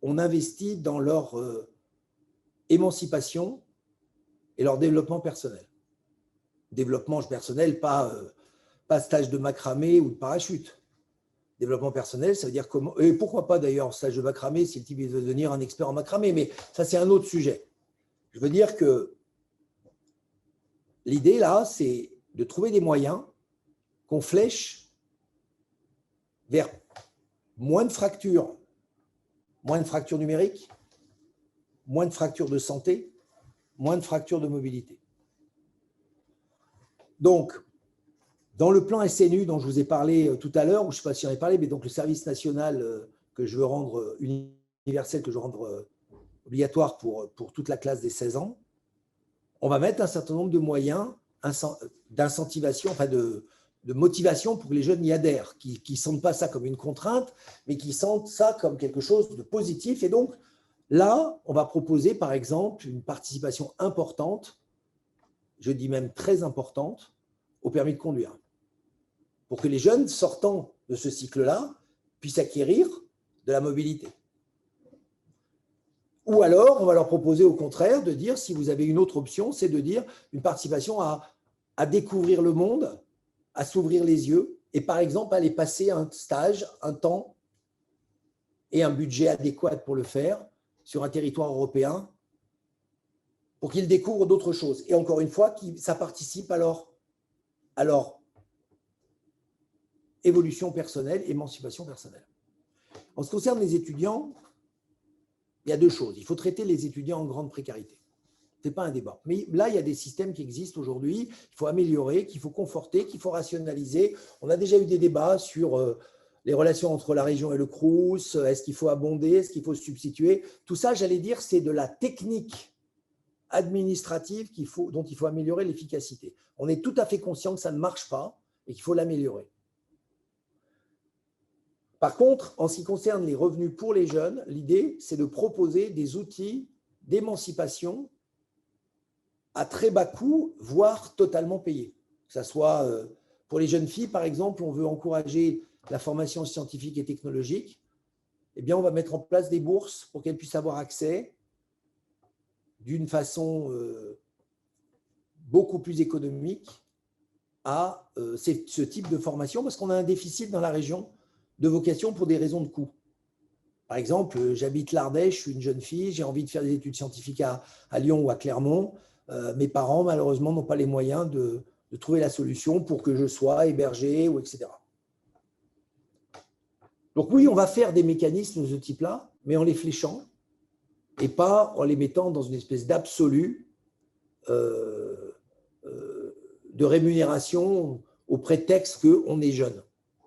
on investit dans leur émancipation et leur développement personnel. Développement personnel, pas stage de macramé ou de parachute. Développement personnel, ça veut dire comment… Et pourquoi pas d'ailleurs stage de macramé si le type veut devenir un expert en macramé, mais ça, c'est un autre sujet. Je veux dire que l'idée, là, c'est de trouver des moyens qu'on flèche vers moins de fractures numériques, moins de fractures de santé, moins de fractures de mobilité. Donc, dans le plan SNU dont je vous ai parlé tout à l'heure, ou je ne sais pas si j'en ai parlé, mais donc le service national que je veux rendre universel, que je veux rendre obligatoire pour toute la classe des 16 ans, on va mettre un certain nombre de moyens d'incentivation, enfin de motivation pour que les jeunes y adhèrent, qui ne sentent pas ça comme une contrainte, mais qui sentent ça comme quelque chose de positif. Et donc, là, on va proposer, par exemple, une participation importante, je dis même très importante, au permis de conduire, pour que les jeunes sortant de ce cycle-là puissent acquérir de la mobilité. Ou alors, on va leur proposer au contraire de dire, si vous avez une autre option, c'est de dire une participation à découvrir le monde, à s'ouvrir les yeux, et par exemple, aller passer un stage, un temps et un budget adéquat pour le faire sur un territoire européen pour qu'ils découvrent d'autres choses. Et encore une fois, ça participe à leur évolution personnelle, émancipation personnelle. En ce qui concerne les étudiants, il y a deux choses. Il faut traiter les étudiants en grande précarité. Ce n'est pas un débat. Mais là, il y a des systèmes qui existent aujourd'hui, qu'il faut améliorer, qu'il faut conforter, qu'il faut rationaliser. On a déjà eu des débats sur les relations entre la région et le Crous. Est-ce qu'il faut abonder? Est-ce qu'il faut substituer? Tout ça, j'allais dire, c'est de la technique administrative dont il faut améliorer l'efficacité. On est tout à fait conscient que ça ne marche pas et qu'il faut l'améliorer. Par contre, en ce qui concerne les revenus pour les jeunes, l'idée, c'est de proposer des outils d'émancipation à très bas coût, voire totalement payés. Que ce soit pour les jeunes filles, par exemple, on veut encourager la formation scientifique et technologique. Eh bien, on va mettre en place des bourses pour qu'elles puissent avoir accès d'une façon beaucoup plus économique à ce type de formation, parce qu'on a un déficit dans la région de vocation pour des raisons de coût. Par exemple, j'habite l'Ardèche, je suis une jeune fille, j'ai envie de faire des études scientifiques à Lyon ou à Clermont. Mes parents, malheureusement, n'ont pas les moyens de trouver la solution pour que je sois hébergé, ou etc. Donc oui, on va faire des mécanismes de ce type-là, mais en les fléchant et pas en les mettant dans une espèce d'absolu de rémunération au prétexte qu'on est jeune.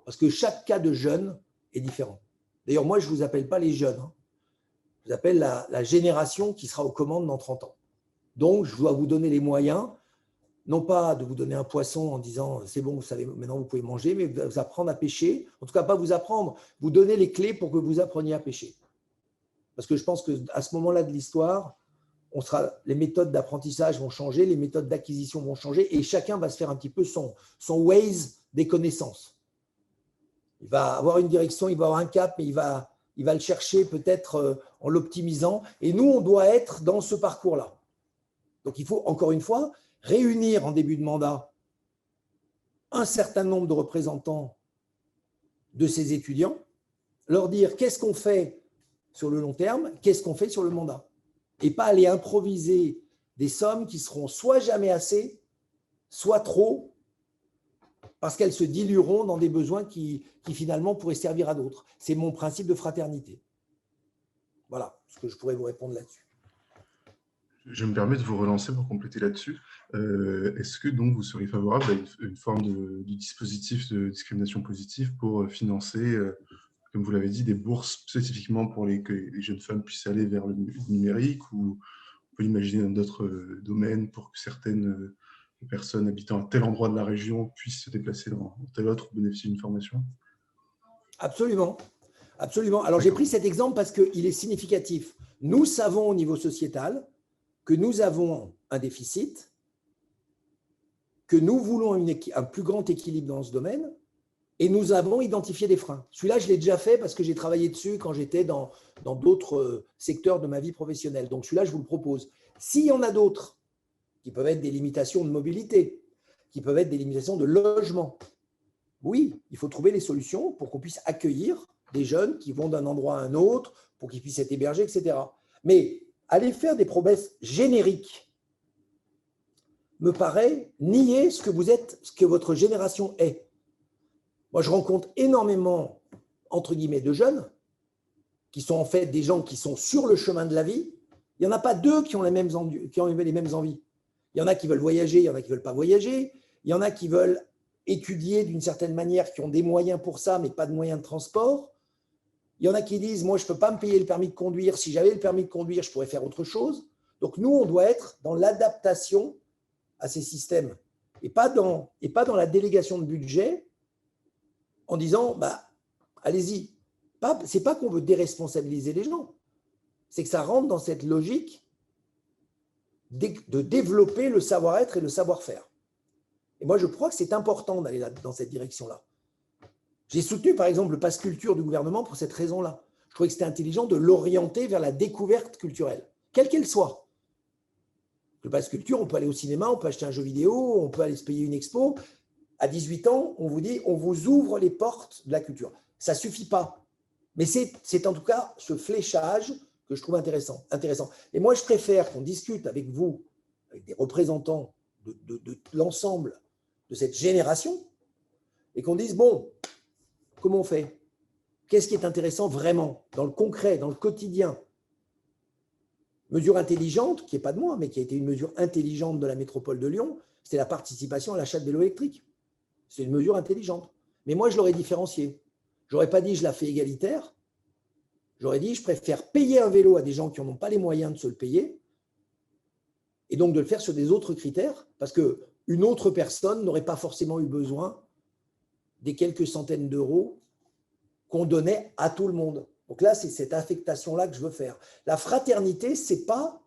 Parce que chaque cas de jeune est différent. D'ailleurs, moi, je ne vous appelle pas les jeunes. Je vous appelle la génération qui sera aux commandes dans 30 ans. Donc, je dois vous donner les moyens, non pas de vous donner un poisson en disant « c'est bon, vous savez, maintenant vous pouvez manger », mais de vous apprendre à pêcher. En tout cas, pas vous apprendre, vous donner les clés pour que vous appreniez à pêcher. Parce que je pense qu'à ce moment-là de l'histoire, les méthodes d'apprentissage vont changer, les méthodes d'acquisition vont changer, et chacun va se faire un petit peu son Waze des connaissances. Il va avoir une direction, il va avoir un cap, mais il va le chercher peut-être en l'optimisant. Et nous, on doit être dans ce parcours-là. Donc, il faut, encore une fois, réunir en début de mandat un certain nombre de représentants de ces étudiants, leur dire qu'est-ce qu'on fait sur le long terme, qu'est-ce qu'on fait sur le mandat. Et pas aller improviser des sommes qui seront soit jamais assez, soit trop, parce qu'elles se dilueront dans des besoins qui finalement pourraient servir à d'autres. C'est mon principe de fraternité. Voilà ce que je pourrais vous répondre là-dessus. Je me permets de vous relancer pour compléter là-dessus. Est-ce que donc vous seriez favorable à une forme de dispositif de discrimination positive pour financer, comme vous l'avez dit, des bourses spécifiquement pour que les jeunes femmes puissent aller vers le numérique, ou on peut imaginer dans d'autres domaines pour que certaines personnes habitant à tel endroit de la région puissent se déplacer dans tel autre ou bénéficier d'une formation? Absolument. Absolument. Alors, j'ai pris cet exemple parce qu'il est significatif. Nous savons au niveau sociétal que nous avons un déficit, que nous voulons un plus grand équilibre dans ce domaine, et nous avons identifié des freins. Celui-là, je l'ai déjà fait parce que j'ai travaillé dessus quand j'étais dans d'autres secteurs de ma vie professionnelle. Donc, celui-là, je vous le propose. S'il y en a d'autres, qui peuvent être des limitations de mobilité, qui peuvent être des limitations de logement, oui, il faut trouver les solutions pour qu'on puisse accueillir des jeunes qui vont d'un endroit à un autre, pour qu'ils puissent être hébergés, etc. Mais aller faire des promesses génériques me paraît nier ce que vous êtes, ce que votre génération est. Moi, je rencontre énormément, entre guillemets, de jeunes qui sont en fait des gens qui sont sur le chemin de la vie. Il n'y en a pas deux qui ont les mêmes envies. Il y en a qui veulent voyager, il y en a qui ne veulent pas voyager. Il y en a qui veulent étudier d'une certaine manière, qui ont des moyens pour ça, mais pas de moyens de transport. Il y en a qui disent, moi, je ne peux pas me payer le permis de conduire. Si j'avais le permis de conduire, je pourrais faire autre chose. Donc, nous, on doit être dans l'adaptation à ces systèmes et pas dans la délégation de budget en disant, allez-y. Ce n'est pas qu'on veut déresponsabiliser les gens. C'est que ça rentre dans cette logique de développer le savoir-être et le savoir-faire. Et moi, je crois que c'est important d'aller dans cette direction-là. J'ai soutenu, par exemple, le pass culture du gouvernement pour cette raison-là. Je trouvais que c'était intelligent de l'orienter vers la découverte culturelle, quelle qu'elle soit. Le pass culture, on peut aller au cinéma, on peut acheter un jeu vidéo, on peut aller se payer une expo. À 18 ans, on vous dit, on vous ouvre les portes de la culture. Ça ne suffit pas. Mais c'est en tout cas ce fléchage que je trouve intéressant. Et moi, je préfère qu'on discute avec vous, avec des représentants de l'ensemble de cette génération, et qu'on dise, bon, comment on fait? Qu'est-ce qui est intéressant vraiment, dans le concret, dans le quotidien? Mesure intelligente, qui n'est pas de moi, mais qui a été une mesure intelligente de la métropole de Lyon, c'était la participation à l'achat de vélos électriques. C'est une mesure intelligente. Mais moi, je l'aurais différenciée. Je n'aurais pas dit je la fais égalitaire. J'aurais dit je préfère payer un vélo à des gens qui n'en ont pas les moyens de se le payer et donc de le faire sur des autres critères parce qu'une autre personne n'aurait pas forcément eu besoin des quelques centaines d'euros qu'on donnait à tout le monde. Donc là, c'est cette affectation-là que je veux faire. La fraternité, ce n'est pas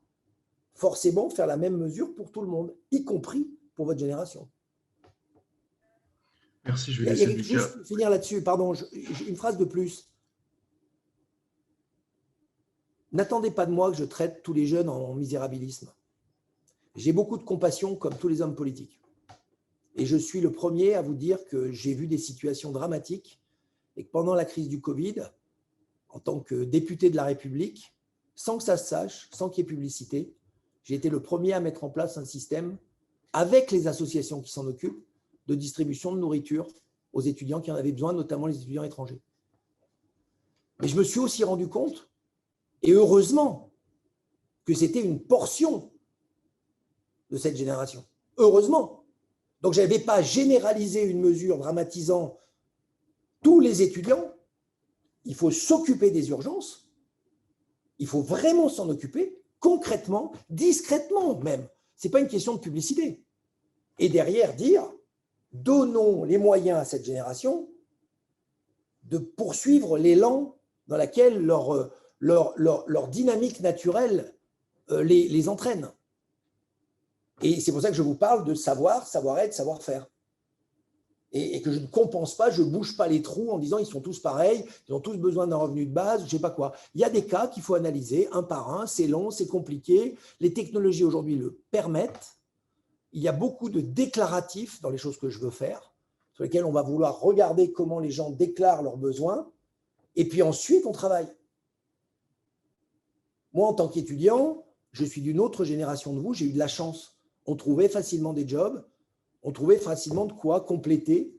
forcément faire la même mesure pour tout le monde, y compris pour votre génération. Merci, je vais laisser Lucas. Juste finir là-dessus, pardon, une phrase de plus. N'attendez pas de moi que je traite tous les jeunes en misérabilisme. J'ai beaucoup de compassion comme tous les hommes politiques. Et je suis le premier à vous dire que j'ai vu des situations dramatiques et que pendant la crise du Covid, en tant que député de la République, sans que ça se sache, sans qu'il y ait publicité, j'ai été le premier à mettre en place un système avec les associations qui s'en occupent de distribution de nourriture aux étudiants qui en avaient besoin, notamment les étudiants étrangers. Mais je me suis aussi rendu compte, et heureusement, que c'était une portion de cette génération. Heureusement. Donc, je n'avais pas généralisé une mesure dramatisant tous les étudiants. Il faut s'occuper des urgences. Il faut vraiment s'en occuper, concrètement, discrètement même. Ce n'est pas une question de publicité. Et derrière, dire, donnons les moyens à cette génération de poursuivre l'élan dans lequel leur dynamique naturelle les entraîne. Et c'est pour ça que je vous parle de savoir, savoir-être, savoir-faire. Et que je ne compense pas, je ne bouge pas les trous en disant ils sont tous pareils, ils ont tous besoin d'un revenu de base, je ne sais pas quoi. Il y a des cas qu'il faut analyser un par un, c'est long, c'est compliqué. Les technologies aujourd'hui le permettent. Il y a beaucoup de déclaratifs dans les choses que je veux faire, sur lesquels on va vouloir regarder comment les gens déclarent leurs besoins, et puis ensuite on travaille. Moi, en tant qu'étudiant, je suis d'une autre génération de vous, j'ai eu de la chance. On trouvait facilement des jobs, on trouvait facilement de quoi compléter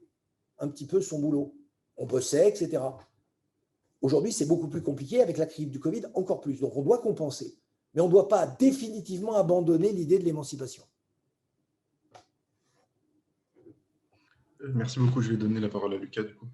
un petit peu son boulot. On bossait, etc. Aujourd'hui, c'est beaucoup plus compliqué avec la crise du Covid, encore plus. Donc, on doit compenser. Mais on ne doit pas définitivement abandonner l'idée de l'émancipation. Merci beaucoup. Je vais donner la parole à Lucas, du coup.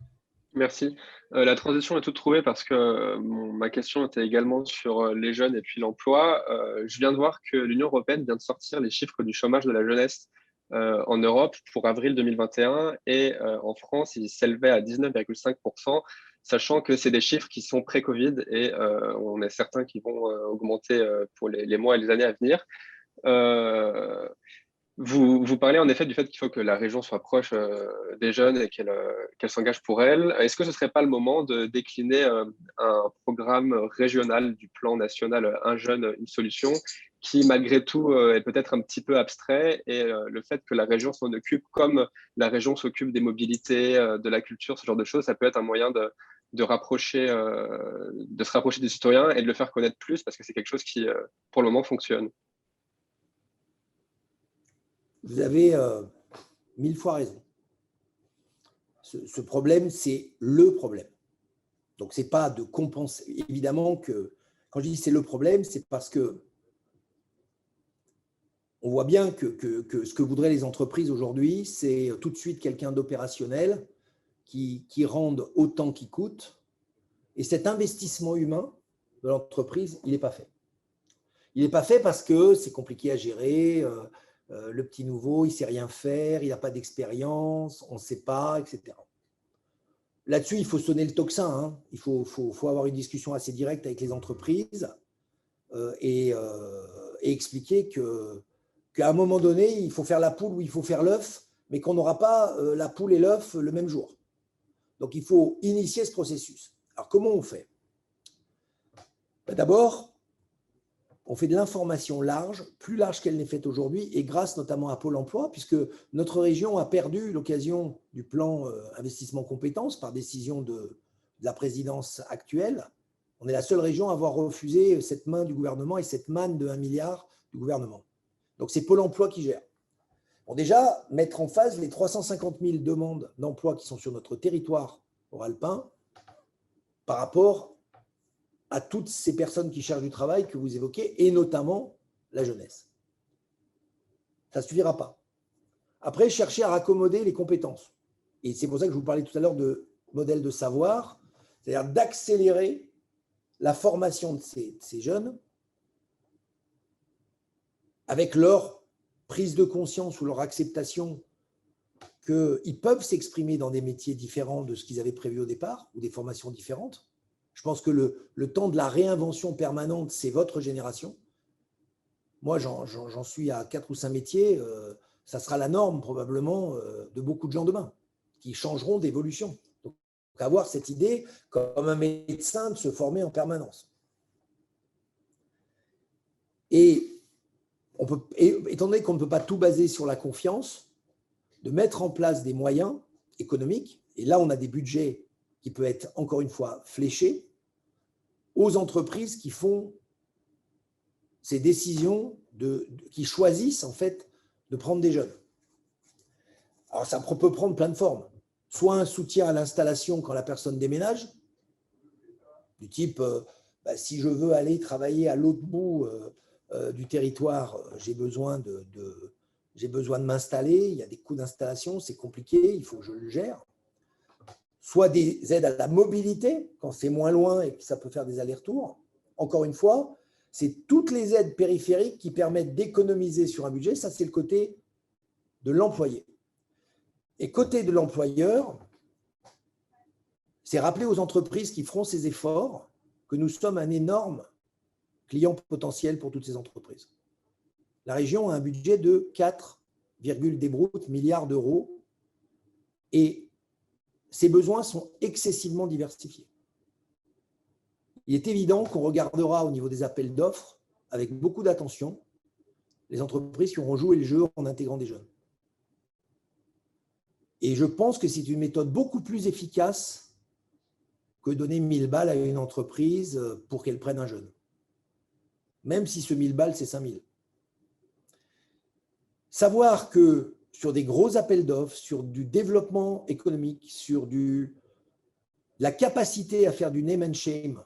Merci. La transition est toute trouvée parce que ma question était également sur les jeunes et puis l'emploi. Je viens de voir que l'Union européenne vient de sortir les chiffres du chômage de la jeunesse en Europe pour avril 2021 et en France, il s'élevait à 19,5%, sachant que c'est des chiffres qui sont pré-Covid et on est certain qu'ils vont augmenter pour les mois et les années à venir. Vous parlez en effet du fait qu'il faut que la région soit proche des jeunes et qu'elle s'engage pour elle. Est-ce que ce ne serait pas le moment de décliner un programme régional du plan national Un jeune, une solution qui, malgré tout, est peut-être un petit peu abstrait et le fait que la région s'en occupe comme la région s'occupe des mobilités, de la culture, ce genre de choses, ça peut être un moyen de se rapprocher des citoyens et de le faire connaître plus parce que c'est quelque chose qui, pour le moment, fonctionne. Vous avez 1000 fois raison. Ce problème, c'est le problème. Donc, ce n'est pas de compenser. Évidemment que, quand je dis c'est le problème, c'est parce que on voit bien que ce que voudraient les entreprises aujourd'hui, c'est tout de suite quelqu'un d'opérationnel qui rende autant qu'il coûte. Et cet investissement humain de l'entreprise, il n'est pas fait. Il n'est pas fait parce que c'est compliqué à gérer. Le petit nouveau, il ne sait rien faire, il n'a pas d'expérience, on ne sait pas, etc. Là-dessus, il faut sonner le tocsin. Hein. Il faut avoir une discussion assez directe avec les entreprises et expliquer qu'à un moment donné, il faut faire la poule ou il faut faire l'œuf, mais qu'on n'aura pas la poule et l'œuf le même jour. Donc, il faut initier ce processus. Alors, comment on fait? D'abord, on fait de l'information large, plus large qu'elle n'est faite aujourd'hui, et grâce notamment à Pôle emploi, puisque notre région a perdu l'occasion du plan investissement compétences par décision de la présidence actuelle. On est la seule région à avoir refusé cette main du gouvernement et cette manne de 1 milliard du gouvernement. Donc, c'est Pôle emploi qui gère. Bon, déjà, mettre en phase les 350 000 demandes d'emploi qui sont sur notre territoire oralpin par rapport à toutes ces personnes qui cherchent du travail que vous évoquez, et notamment la jeunesse. Ça ne suffira pas. Après, chercher à raccommoder les compétences. Et c'est pour ça que je vous parlais tout à l'heure de modèle de savoir, c'est-à-dire d'accélérer la formation de ces jeunes avec leur prise de conscience ou leur acceptation qu'ils peuvent s'exprimer dans des métiers différents de ce qu'ils avaient prévu au départ, ou des formations différentes. Je pense que le temps de la réinvention permanente, c'est votre génération. Moi, j'en suis à 4 ou 5 métiers. Ça sera la norme probablement de beaucoup de gens demain, qui changeront d'évolution. Donc, avoir cette idée, comme un médecin, de se former en permanence. Et étant donné qu'on ne peut pas tout baser sur la confiance, de mettre en place des moyens économiques, et là, on a des budgets qui peuvent être, encore une fois, fléchés, aux entreprises qui font ces décisions, qui choisissent en fait de prendre des jeunes. Alors ça peut prendre plein de formes. Soit un soutien à l'installation quand la personne déménage, du type si je veux aller travailler à l'autre bout du territoire, j'ai besoin de m'installer, il y a des coûts d'installation, c'est compliqué, il faut que je le gère. Soit des aides à la mobilité, quand c'est moins loin et que ça peut faire des allers-retours. Encore une fois, c'est toutes les aides périphériques qui permettent d'économiser sur un budget. Ça, c'est le côté de l'employé. Et côté de l'employeur, c'est rappeler aux entreprises qui feront ces efforts que nous sommes un énorme client potentiel pour toutes ces entreprises. La région a un budget de 4, milliards d'euros et ces besoins sont excessivement diversifiés. Il est évident qu'on regardera au niveau des appels d'offres avec beaucoup d'attention les entreprises qui auront joué le jeu en intégrant des jeunes. Et je pense que c'est une méthode beaucoup plus efficace que donner 1000 balles à une entreprise pour qu'elle prenne un jeune. Même si ce 1000 balles, c'est 5000. Savoir que sur des gros appels d'offres, sur du développement économique, sur la capacité à faire du name and shame,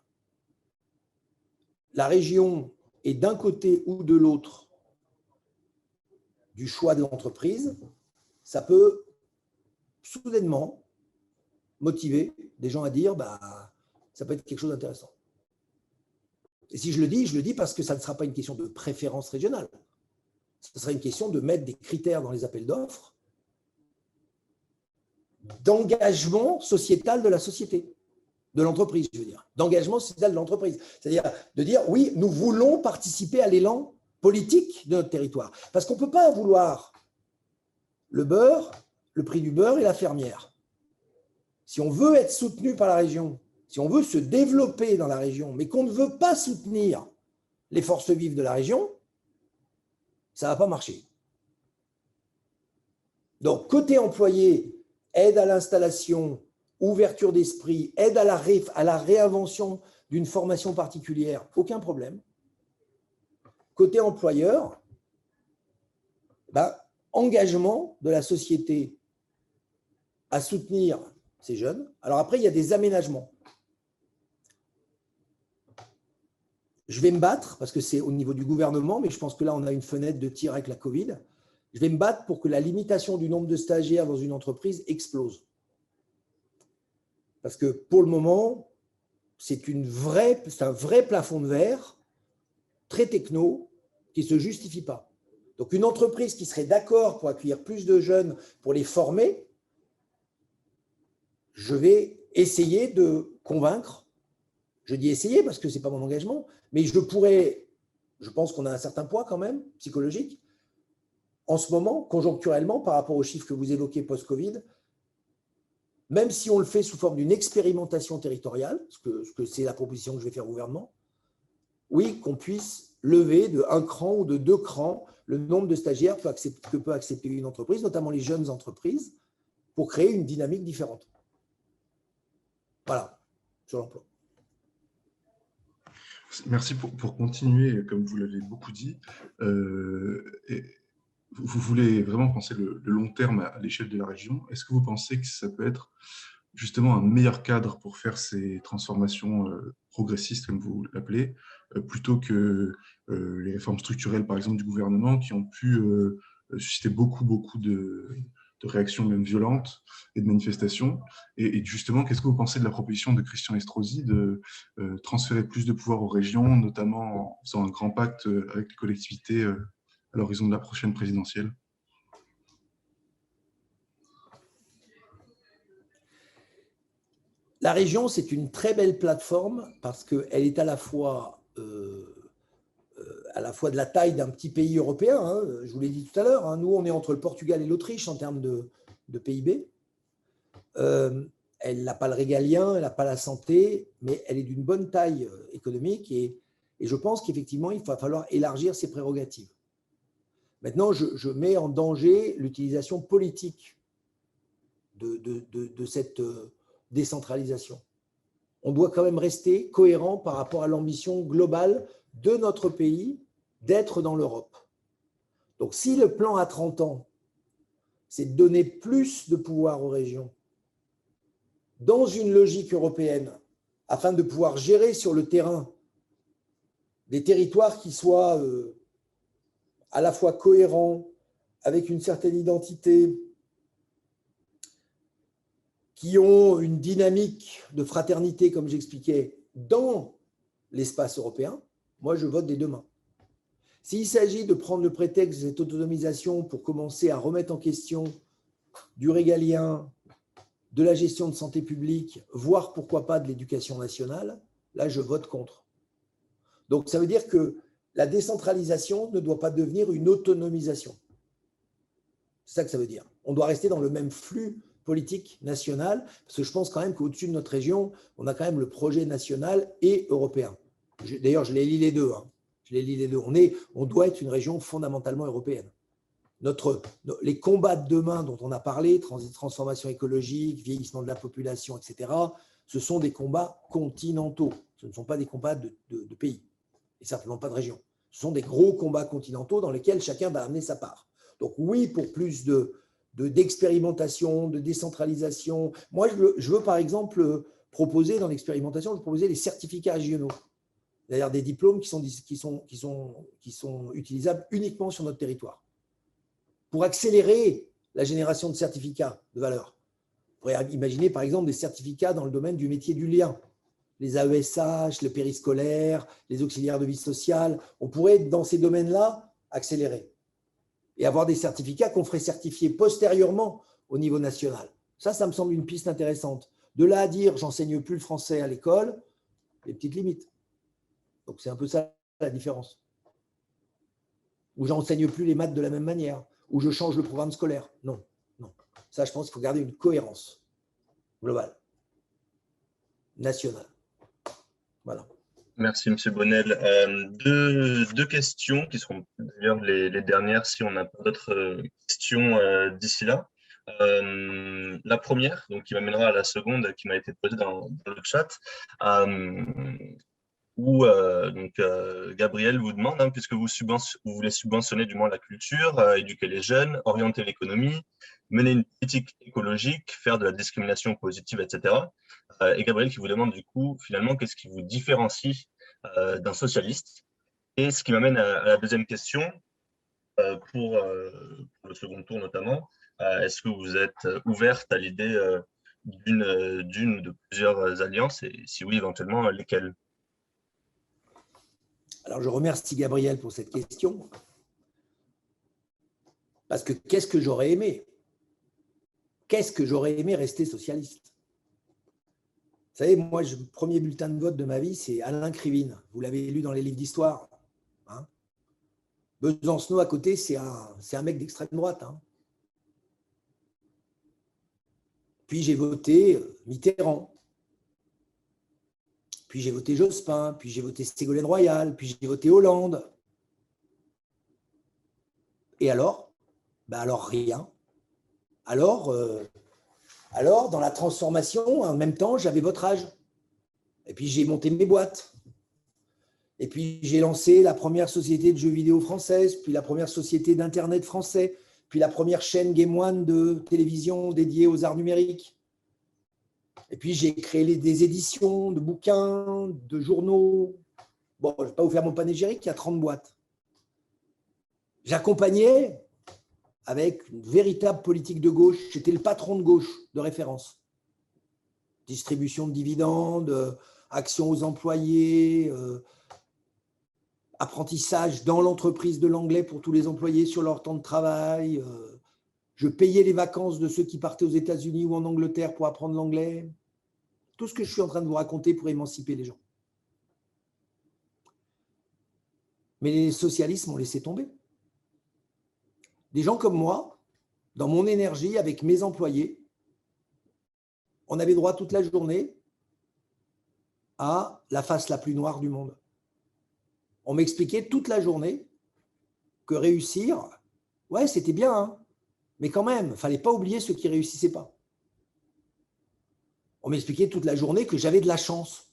la région est d'un côté ou de l'autre du choix de l'entreprise, ça peut soudainement motiver des gens à dire ça peut être quelque chose d'intéressant. Et si je le dis parce que ça ne sera pas une question de préférence régionale. Ce sera une question de mettre des critères dans les appels d'offres d'engagement sociétal de la société, de l'entreprise, je veux dire, d'engagement sociétal de l'entreprise. C'est-à-dire de dire, oui, nous voulons participer à l'élan politique de notre territoire. Parce qu'on ne peut pas vouloir le beurre, le prix du beurre et la fermière. Si on veut être soutenu par la région, si on veut se développer dans la région, mais qu'on ne veut pas soutenir les forces vives de la région, ça ne va pas marcher. Donc, côté employé, aide à l'installation, ouverture d'esprit, aide à la réinvention d'une formation particulière, aucun problème. Côté employeur, engagement de la société à soutenir ces jeunes. Alors après, il y a des aménagements. je vais me battre, parce que c'est au niveau du gouvernement, mais je pense que là, on a une fenêtre de tir avec la Covid. Je vais me battre pour que la limitation du nombre de stagiaires dans une entreprise explose. Parce que pour le moment, c'est un vrai plafond de verre, très techno, qui ne se justifie pas. Donc, une entreprise qui serait d'accord pour accueillir plus de jeunes, pour les former, je vais essayer de convaincre. Je dis essayer parce que ce n'est pas mon engagement, mais je pense qu'on a un certain poids quand même, psychologique. En ce moment, conjoncturellement, par rapport aux chiffres que vous évoquez post-Covid, même si on le fait sous forme d'une expérimentation territoriale, ce que c'est la proposition que je vais faire au gouvernement, oui, qu'on puisse lever de 1 cran ou de 2 crans le nombre de stagiaires que peut accepter une entreprise, notamment les jeunes entreprises, pour créer une dynamique différente. Voilà, sur l'emploi. Merci pour continuer, comme vous l'avez beaucoup dit. Vous voulez vraiment penser le long terme à l'échelle de la région. Est-ce que vous pensez que ça peut être justement un meilleur cadre pour faire ces transformations progressistes, comme vous l'appelez, plutôt que les réformes structurelles, par exemple, du gouvernement, qui ont pu susciter beaucoup de réactions même violentes et de manifestations. Et justement, qu'est-ce que vous pensez de la proposition de Christian Estrosi de transférer plus de pouvoir aux régions, notamment en faisant un grand pacte avec les collectivités à l'horizon de la prochaine présidentielle? La région, c'est une très belle plateforme parce qu'elle est à la fois de la taille d'un petit pays européen. Hein, je vous l'ai dit tout à l'heure. Hein, nous, on est entre le Portugal et l'Autriche en termes de PIB. Elle n'a pas le régalien, elle n'a pas la santé, mais elle est d'une bonne taille économique et je pense qu'effectivement, il va falloir élargir ses prérogatives. Maintenant, je mets en danger l'utilisation politique de cette décentralisation. On doit quand même rester cohérent par rapport à l'ambition globale de notre pays d'être dans l'Europe. Donc, si le plan à 30 ans, c'est de donner plus de pouvoir aux régions dans une logique européenne afin de pouvoir gérer sur le terrain des territoires qui soient à la fois cohérents, avec une certaine identité, qui ont une dynamique de fraternité, comme j'expliquais, dans l'espace européen, moi, je vote des 2 mains. S'il s'agit de prendre le prétexte de cette autonomisation pour commencer à remettre en question du régalien, de la gestion de santé publique, voire pourquoi pas de l'éducation nationale, là, je vote contre. Donc, ça veut dire que la décentralisation ne doit pas devenir une autonomisation. C'est ça que ça veut dire. On doit rester dans le même flux politique national, parce que je pense quand même qu'au-dessus de notre région, on a quand même le projet national et européen. D'ailleurs, je les lis les deux. Hein. Je les lis les deux. On doit être une région fondamentalement européenne. Les combats de demain dont on a parlé, transformation écologique, vieillissement de la population, etc., ce sont des combats continentaux. Ce ne sont pas des combats de pays, et certainement pas de région. Ce sont des gros combats continentaux dans lesquels chacun va amener sa part. Donc oui, pour plus d'expérimentation, de décentralisation. Moi, je veux par exemple proposer dans l'expérimentation, les certificats régionaux. C'est-à-dire des diplômes qui sont utilisables uniquement sur notre territoire. Pour accélérer la génération de certificats de valeur. On pourrait imaginer par exemple des certificats dans le domaine du métier du lien. Les AESH, le périscolaire, les auxiliaires de vie sociale. On pourrait, dans ces domaines-là, accélérer. Et avoir des certificats qu'on ferait certifier postérieurement au niveau national. Ça me semble une piste intéressante. De là à dire, j'enseigne plus le français à l'école, des petites limites. Donc, c'est un peu ça la différence. Ou j'enseigne plus les maths de la même manière, ou je change le programme scolaire. Non. Ça, je pense qu'il faut garder une cohérence globale, nationale. Voilà. Merci, M. Bonnel. Deux questions qui seront d'ailleurs les dernières si on n'a pas d'autres questions d'ici là. La première, donc, qui m'amènera à la seconde qui m'a été posée dans le chat, où Gabriel vous demande, hein, puisque vous voulez subventionner du moins la culture, éduquer les jeunes, orienter l'économie, mener une politique écologique, faire de la discrimination positive, etc. Et Gabriel qui vous demande du coup, finalement, qu'est-ce qui vous différencie d'un socialiste. Et ce qui m'amène à la deuxième question, pour le second tour notamment. Est-ce que vous êtes ouverte à l'idée d'une ou de plusieurs alliances, et si oui, éventuellement, lesquelles? Alors, je remercie Gabriel pour cette question, parce que qu'est-ce que j'aurais aimé? Qu'est-ce que j'aurais aimé rester socialiste? Vous savez, moi, le premier bulletin de vote de ma vie, c'est Alain Krivine. Vous l'avez lu dans les livres d'histoire. Hein, Besancenot, à côté, c'est un mec d'extrême droite. Hein. Puis j'ai voté Mitterrand. Puis j'ai voté Jospin. Puis j'ai voté Ségolène Royal. Puis j'ai voté Hollande. Et alors? Ben alors rien. Alors, dans la transformation, en même temps, j'avais votre âge. Et puis j'ai monté mes boîtes. Et puis j'ai lancé la première société de jeux vidéo française, puis la première société d'Internet français, puis la première chaîne Game One de télévision dédiée aux arts numériques. Et puis j'ai créé des éditions de bouquins, de journaux. Bon, je ne vais pas vous faire mon panégyrique, il y a 30 boîtes. J'accompagnais avec une véritable politique de gauche. J'étais le patron de gauche de référence. Distribution de dividendes, actions aux employés, apprentissage dans l'entreprise de l'anglais pour tous les employés sur leur temps de travail. Je payais les vacances de ceux qui partaient aux États-Unis ou en Angleterre pour apprendre l'anglais. Tout ce que je suis en train de vous raconter pour émanciper les gens. Mais les socialistes m'ont laissé tomber. Des gens comme moi, dans mon énergie, avec mes employés, on avait droit toute la journée à la face la plus noire du monde. On m'expliquait toute la journée que réussir, ouais, c'était bien, hein, mais quand même, il ne fallait pas oublier ceux qui ne réussissaient pas. On m'expliquait toute la journée que j'avais de la chance.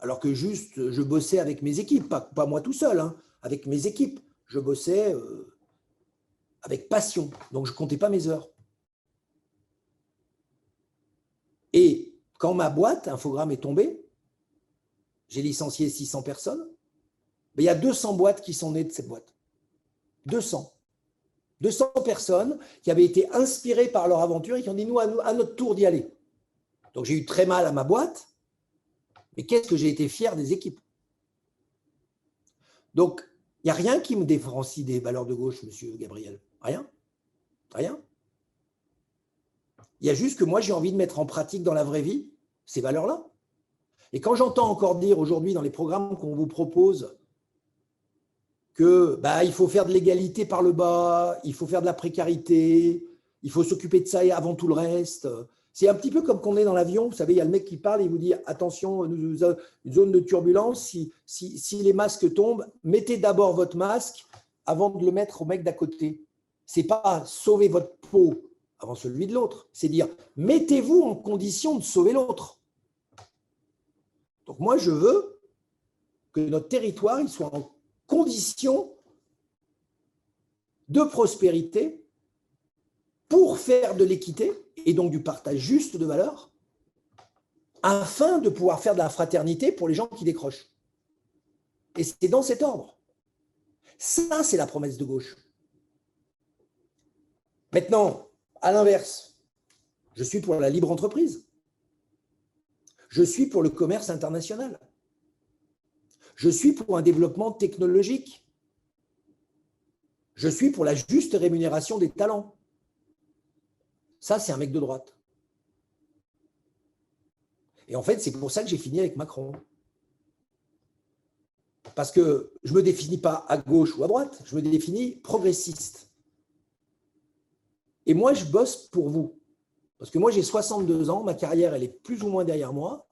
Alors que juste, je bossais avec mes équipes, pas moi tout seul, hein, avec mes équipes. Je bossais avec passion, donc je ne comptais pas mes heures. Et quand ma boîte, Infogrames, est tombée, j'ai licencié 600 personnes, mais il y a 200 boîtes qui sont nées de cette boîte. 200. 200 personnes qui avaient été inspirées par leur aventure et qui ont dit, nous, à notre tour d'y aller. Donc j'ai eu très mal à ma boîte, mais qu'est-ce que j'ai été fier des équipes. Donc, il n'y a rien qui me différencie des valeurs de gauche, monsieur Gabriel. Rien. Rien. Il y a juste que moi, j'ai envie de mettre en pratique dans la vraie vie ces valeurs-là. Et quand j'entends encore dire aujourd'hui dans les programmes qu'on vous propose que il faut faire de l'égalité par le bas, il faut faire de la précarité, il faut s'occuper de ça avant tout le reste. C'est un petit peu comme quand on est dans l'avion, vous savez, il y a le mec qui parle et il vous dit « Attention, une zone de turbulence, si les masques tombent, mettez d'abord votre masque avant de le mettre au mec d'à côté. » Ce n'est pas sauver votre peau avant celui de l'autre, c'est dire « Mettez-vous en condition de sauver l'autre. » Donc moi, je veux que notre territoire il soit en condition de prospérité pour faire de l'équité et donc du partage juste de valeurs, afin de pouvoir faire de la fraternité pour les gens qui décrochent. Et c'est dans cet ordre. Ça, c'est la promesse de gauche. Maintenant, à l'inverse, je suis pour la libre entreprise. Je suis pour le commerce international. Je suis pour un développement technologique. Je suis pour la juste rémunération des talents. Ça, c'est un mec de droite. Et en fait, c'est pour ça que j'ai fini avec Macron. Parce que je ne me définis pas à gauche ou à droite, je me définis progressiste. Et moi, je bosse pour vous. Parce que moi, j'ai 62 ans, ma carrière, elle est plus ou moins derrière moi.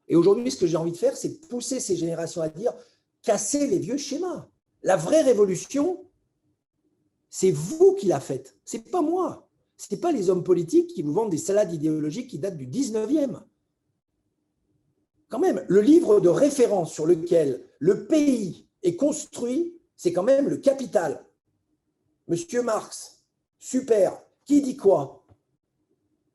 Et aujourd'hui, ce que j'ai envie de faire, c'est pousser ces générations à dire « casser les vieux schémas ». La vraie révolution, c'est vous qui la faites, ce n'est pas moi. Ce n'est pas les hommes politiques qui vous vendent des salades idéologiques qui datent du 19e. Quand même, le livre de référence sur lequel le pays est construit, c'est quand même le Capital. Monsieur Marx, super, qui dit quoi?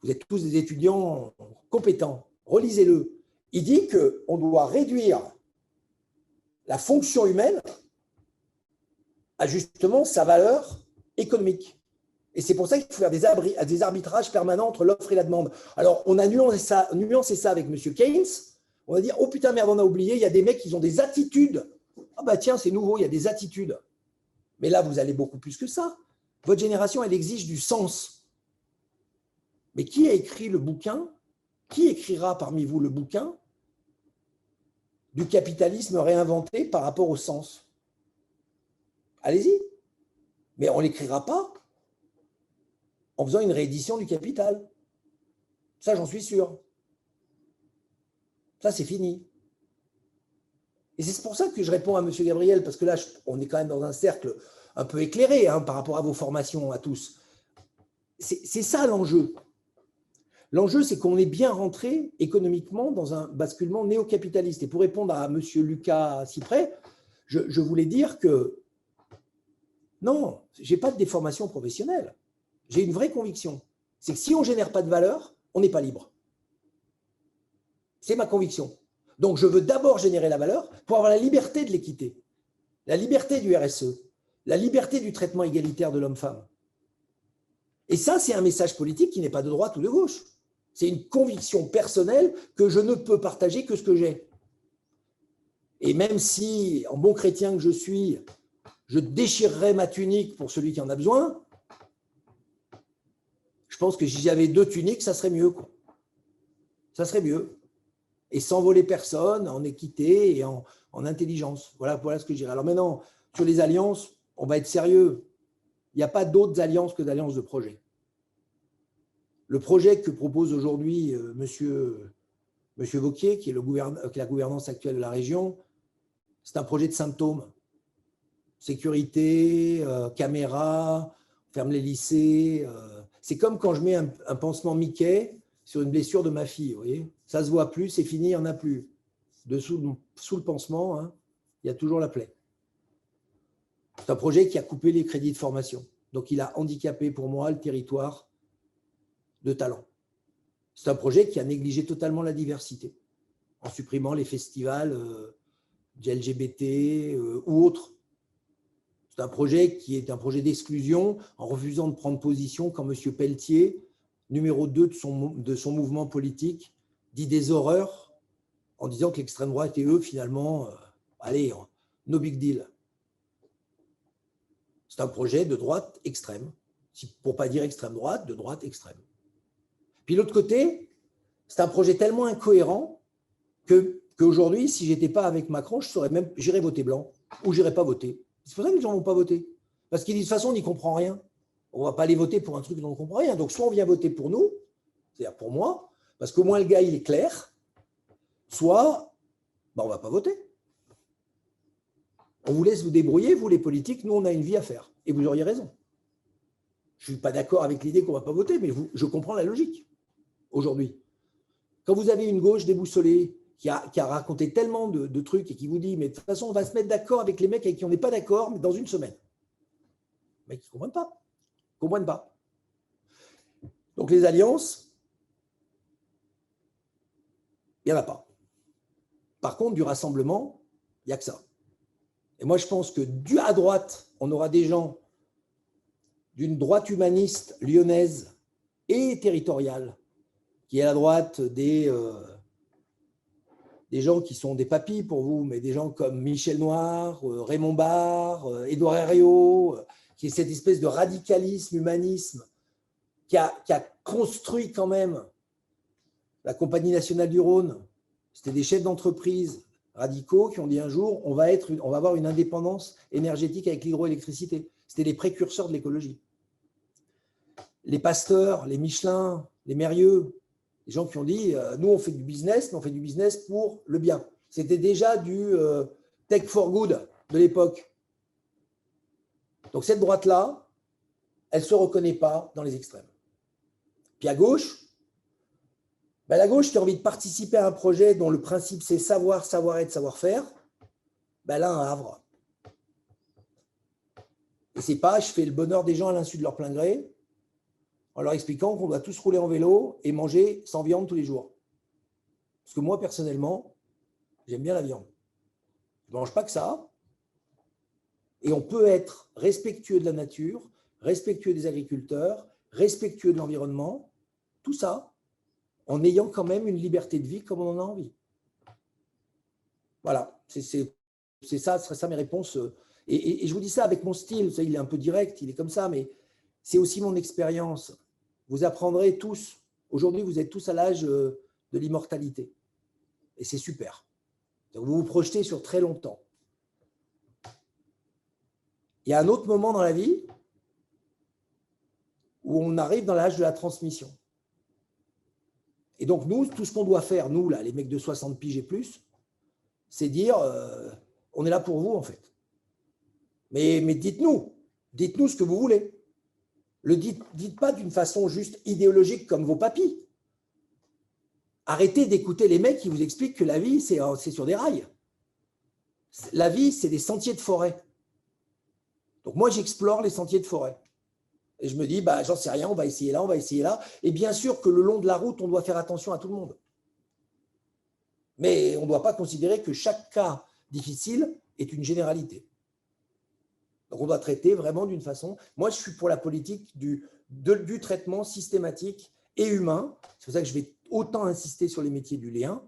Vous êtes tous des étudiants compétents, relisez-le. Il dit qu'on doit réduire la fonction humaine à justement sa valeur économique. Et c'est pour ça qu'il faut faire des arbitrages permanents entre l'offre et la demande. Alors, on a nuancé ça avec M. Keynes. On va dire, oh putain, merde, on a oublié, il y a des mecs qui ont des attitudes. Ah bah tiens, c'est nouveau, il y a des attitudes. Mais là, vous allez beaucoup plus que ça. Votre génération, elle exige du sens. Mais qui a écrit le bouquin? Qui écrira parmi vous le bouquin du capitalisme réinventé par rapport au sens? Allez-y. Mais on ne l'écrira pas en faisant une réédition du Capital. Ça, j'en suis sûr. Ça, c'est fini. Et c'est pour ça que je réponds à M. Gabriel, parce que là, on est quand même dans un cercle un peu éclairé par rapport à vos formations à tous. C'est ça l'enjeu. L'enjeu, c'est qu'on est bien rentré économiquement dans un basculement néo-capitaliste. Et pour répondre à M. Lucas Cyprès, je voulais dire que non, je n'ai pas de déformation professionnelle. J'ai une vraie conviction. C'est que si on ne génère pas de valeur, on n'est pas libre. C'est ma conviction. Donc, je veux d'abord générer la valeur pour avoir la liberté de l'équité, la liberté du RSE, la liberté du traitement égalitaire de l'homme-femme. Et ça, c'est un message politique qui n'est pas de droite ou de gauche. C'est une conviction personnelle que je ne peux partager que ce que j'ai. Et même si, en bon chrétien que je suis, je déchirerais ma tunique pour celui qui en a besoin, je pense que si j'avais 2 tuniques, ça serait mieux, quoi. Ça serait mieux. Et sans voler personne, en équité et en intelligence. Voilà ce que je dirais. Alors maintenant, sur les alliances, on va être sérieux. Il n'y a pas d'autres alliances que d'alliances de projet. Le projet que propose aujourd'hui Monsieur Wauquiez, qui est la gouvernance actuelle de la région, c'est un projet de symptômes. Sécurité, caméra, ferme les lycées. C'est comme quand je mets un pansement Mickey sur une blessure de ma fille. Vous voyez, ça ne se voit plus, c'est fini, il n'y en a plus. Sous le pansement, il y a toujours la plaie. C'est un projet qui a coupé les crédits de formation. Donc, il a handicapé pour moi le territoire de talent. C'est un projet qui a négligé totalement la diversité en supprimant les festivals LGBT ou autres. C'est un projet qui est un projet d'exclusion en refusant de prendre position quand M. Pelletier, numéro 2 de son mouvement politique, dit des horreurs en disant que l'extrême droite et eux, finalement, allez, no big deal. C'est un projet de droite extrême, pour ne pas dire extrême droite, de droite extrême. Puis l'autre côté, c'est un projet tellement incohérent qu'aujourd'hui, si je n'étais pas avec Macron, j'irais voter blanc ou je n'irais pas voter. C'est pour ça que les gens ne vont pas voter. Parce qu'ils disent de toute façon, on n'y comprend rien. On ne va pas aller voter pour un truc dont on ne comprend rien. Donc soit on vient voter pour nous, c'est-à-dire pour moi, parce qu'au moins le gars, il est clair, soit on ne va pas voter. On vous laisse vous débrouiller, vous les politiques, nous on a une vie à faire. Et vous auriez raison. Je ne suis pas d'accord avec l'idée qu'on ne va pas voter, mais je comprends la logique aujourd'hui. Quand vous avez une gauche déboussolée qui a raconté tellement de trucs et qui vous dit, mais de toute façon, on va se mettre d'accord avec les mecs avec qui on n'est pas d'accord, mais dans une semaine. Les mecs, ils ne comprennent pas. Ils ne comprennent pas. Donc les alliances, il n'y en a pas. Par contre, du rassemblement, il n'y a que ça. Et moi, je pense que à droite, on aura des gens d'une droite humaniste lyonnaise et territoriale, qui est à la droite des gens qui sont des papis pour vous, mais des gens comme Michel Noir, Raymond Barre, Édouard Herriot, qui est cette espèce de radicalisme, humanisme, qui a construit quand même la Compagnie nationale du Rhône. C'était des chefs d'entreprise radicaux qui ont dit un jour, on va avoir une indépendance énergétique avec l'hydroélectricité. C'était les précurseurs de l'écologie. Les Pasteur, les Michelin, les Mérieux, les gens qui ont dit, nous on fait du business, mais on fait du business pour le bien. C'était déjà du tech for good de l'époque. Donc cette droite-là, elle ne se reconnaît pas dans les extrêmes. Puis à gauche, la gauche qui a envie de participer à un projet dont le principe c'est savoir, savoir-être, savoir-faire, là un havre. Et c'est pas, je fais le bonheur des gens à l'insu de leur plein gré, en leur expliquant qu'on doit tous rouler en vélo et manger sans viande tous les jours. Parce que moi, personnellement, j'aime bien la viande. Je ne mange pas que ça. Et on peut être respectueux de la nature, respectueux des agriculteurs, respectueux de l'environnement, tout ça, en ayant quand même une liberté de vie comme on en a envie. Voilà, c'est ça, ce serait ça mes réponses. Et je vous dis ça avec mon style, il est un peu direct, il est comme ça, mais c'est aussi mon expérience. Vous apprendrez tous, aujourd'hui vous êtes tous à l'âge de l'immortalité. Et c'est super. Donc vous vous projetez sur très longtemps. Il y a un autre moment dans la vie où on arrive dans l'âge de la transmission. Et donc nous, tout ce qu'on doit faire, nous, là, les mecs de 60 piges et plus, c'est dire, on est là pour vous, en fait. Mais dites-nous ce que vous voulez. Dites pas d'une façon juste idéologique comme vos papis. Arrêtez d'écouter les mecs qui vous expliquent que la vie, c'est sur des rails. La vie, c'est des sentiers de forêt. Donc moi, j'explore les sentiers de forêt. Et je me dis, bah, j'en sais rien, on va essayer là, on va essayer là. Et bien sûr que le long de la route, on doit faire attention à tout le monde. Mais on ne doit pas considérer que chaque cas difficile est une généralité. Donc on doit traiter vraiment d'une façon… Moi, je suis pour la politique du traitement systématique et humain. C'est pour ça que je vais autant insister sur les métiers du lien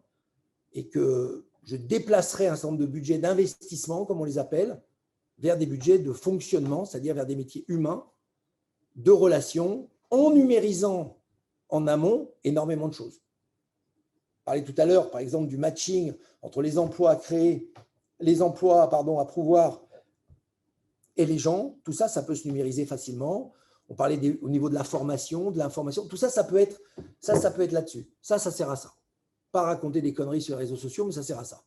et que je déplacerai un certain nombre de budgets d'investissement, comme on les appelle, vers des budgets de fonctionnement, c'est-à-dire vers des métiers humains, de relations, en numérisant en amont énormément de choses. Je parlais tout à l'heure, par exemple, du matching entre les emplois à créer, les emplois à pourvoir et les gens. Tout ça, ça peut se numériser facilement. On parlait au niveau de la formation, de l'information. Tout ça, ça peut être là-dessus. Ça sert à ça. Pas raconter des conneries sur les réseaux sociaux, mais ça sert à ça.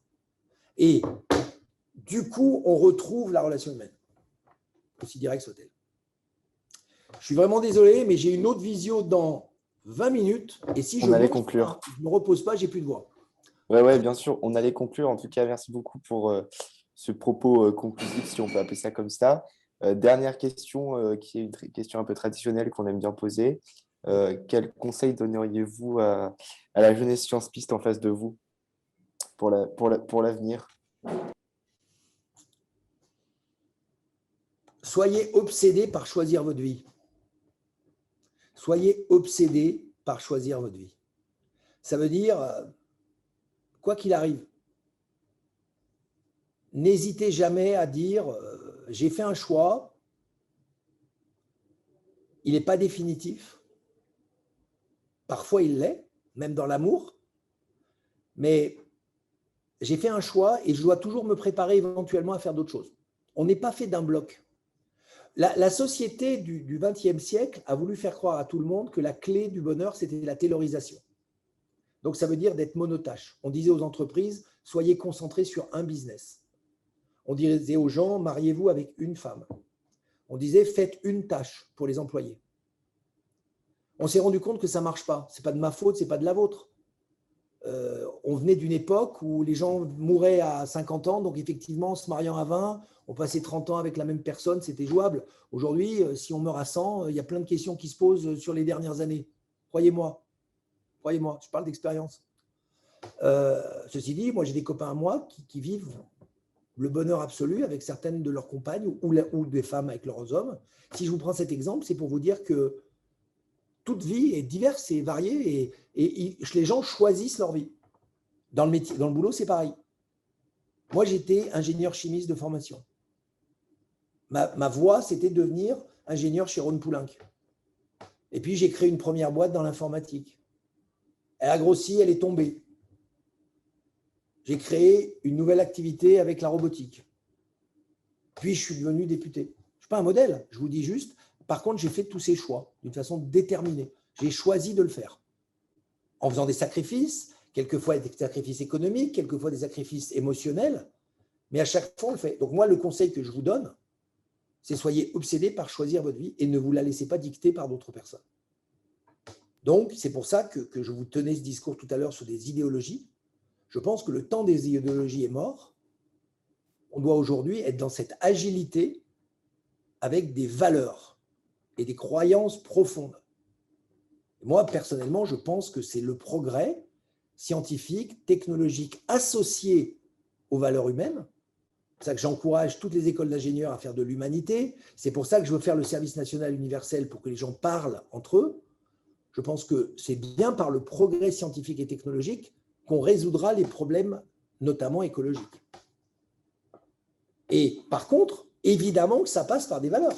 Et du coup, on retrouve la relation humaine, aussi direct soit-elle. Je suis vraiment désolé, mais j'ai une autre visio dans 20 minutes. Et si je allait conclure. Je ne me repose pas, j'ai plus de voix. Ouais, bien sûr, on allait conclure. En tout cas, merci beaucoup pour ce propos conclusif, si on peut appeler ça comme ça. Dernière question, qui est une question un peu traditionnelle qu'on aime bien poser. Quel conseil donneriez-vous à la jeunesse Sciences Piste en face de vous pour l'avenir? Soyez obsédés par choisir votre vie. Soyez obsédés par choisir votre vie. Ça veut dire, quoi qu'il arrive, n'hésitez jamais à dire, j'ai fait un choix, il n'est pas définitif. Parfois, il l'est, même dans l'amour. Mais j'ai fait un choix et je dois toujours me préparer éventuellement à faire d'autres choses. On n'est pas fait d'un bloc. La société du XXe siècle a voulu faire croire à tout le monde que la clé du bonheur, c'était la taylorisation. Donc, ça veut dire d'être monotâche. On disait aux entreprises, soyez concentrés sur un business. On disait aux gens, mariez-vous avec une femme. On disait, faites une tâche pour les employés. On s'est rendu compte que ça ne marche pas. Ce n'est pas de ma faute, ce n'est pas de la vôtre. On venait d'une époque où les gens mouraient à 50 ans, donc effectivement, en se mariant à 20, on passait 30 ans avec la même personne, c'était jouable. Aujourd'hui, si on meurt à 100, il y a plein de questions qui se posent sur les dernières années. Croyez-moi, je parle d'expérience. Ceci dit, moi j'ai des copains à moi qui vivent le bonheur absolu avec certaines de leurs compagnes ou des femmes avec leurs hommes. Si je vous prends cet exemple, c'est pour vous dire que toute vie est diverse et variée et les gens choisissent leur vie. Dans le métier, dans le boulot, c'est pareil. Moi, j'étais ingénieur chimiste de formation. Ma voie, c'était de devenir ingénieur chez Ron Poulenc. Et puis, j'ai créé une première boîte dans l'informatique. Elle a grossi, elle est tombée. J'ai créé une nouvelle activité avec la robotique. Puis, je suis devenu député. Je ne suis pas un modèle, je vous dis juste. Par contre, j'ai fait tous ces choix d'une façon déterminée. J'ai choisi de le faire. En faisant des sacrifices, quelquefois des sacrifices économiques, quelquefois des sacrifices émotionnels, mais à chaque fois, on le fait. Donc moi, le conseil que je vous donne, c'est soyez obsédés par choisir votre vie et ne vous la laissez pas dicter par d'autres personnes. Donc, c'est pour ça que je vous tenais ce discours tout à l'heure sur des idéologies. Je pense que le temps des idéologies est mort. On doit aujourd'hui être dans cette agilité avec des valeurs et des croyances profondes. Moi, personnellement, je pense que c'est le progrès scientifiques, technologiques associées aux valeurs humaines. C'est pour ça que j'encourage toutes les écoles d'ingénieurs à faire de l'humanité. C'est pour ça que je veux faire le service national universel pour que les gens parlent entre eux. Je pense que c'est bien par le progrès scientifique et technologique qu'on résoudra les problèmes, notamment écologiques. Et par contre, évidemment que ça passe par des valeurs.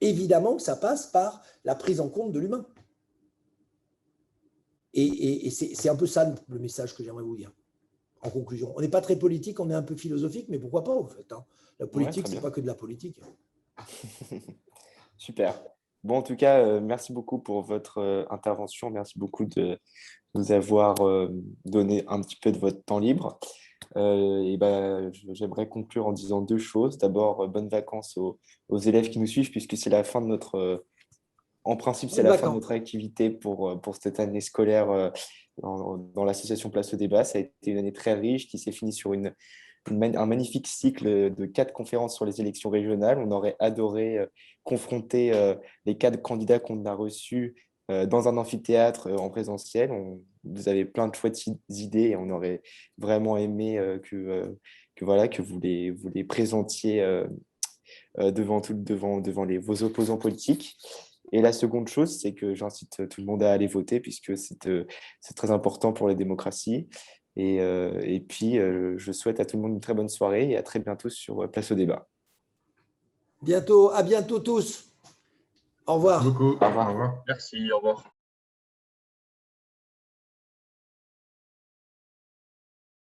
Évidemment que ça passe par la prise en compte de l'humain. Et c'est un peu ça le message que j'aimerais vous dire. En conclusion, on n'est pas très politique, on est un peu philosophique, mais pourquoi pas en fait, hein. La politique, c'est pas que de la politique. Super. Bon, en tout cas, merci beaucoup pour votre intervention. Merci beaucoup de nous avoir donné un petit peu de votre temps libre. J'aimerais conclure en disant deux choses. D'abord, bonnes vacances aux élèves qui nous suivent, puisque c'est la fin de notre… En principe, c'est la fin de notre activité pour cette année scolaire dans l'association Place au Débat. Ça a été une année très riche qui s'est finie sur un magnifique cycle de 4 conférences sur les élections régionales. On aurait adoré confronter les 4 candidats qu'on a reçus dans un amphithéâtre en présentiel. Vous avez plein de chouettes idées et on aurait vraiment aimé que vous les présentiez devant vos opposants politiques. Et la seconde chose, c'est que j'incite tout le monde à aller voter puisque c'est très important pour les démocraties. Et puis, je souhaite à tout le monde une très bonne soirée et à très bientôt sur Place au Débat. À bientôt tous. Au revoir. Merci beaucoup. Au revoir. Au revoir. Merci, au revoir.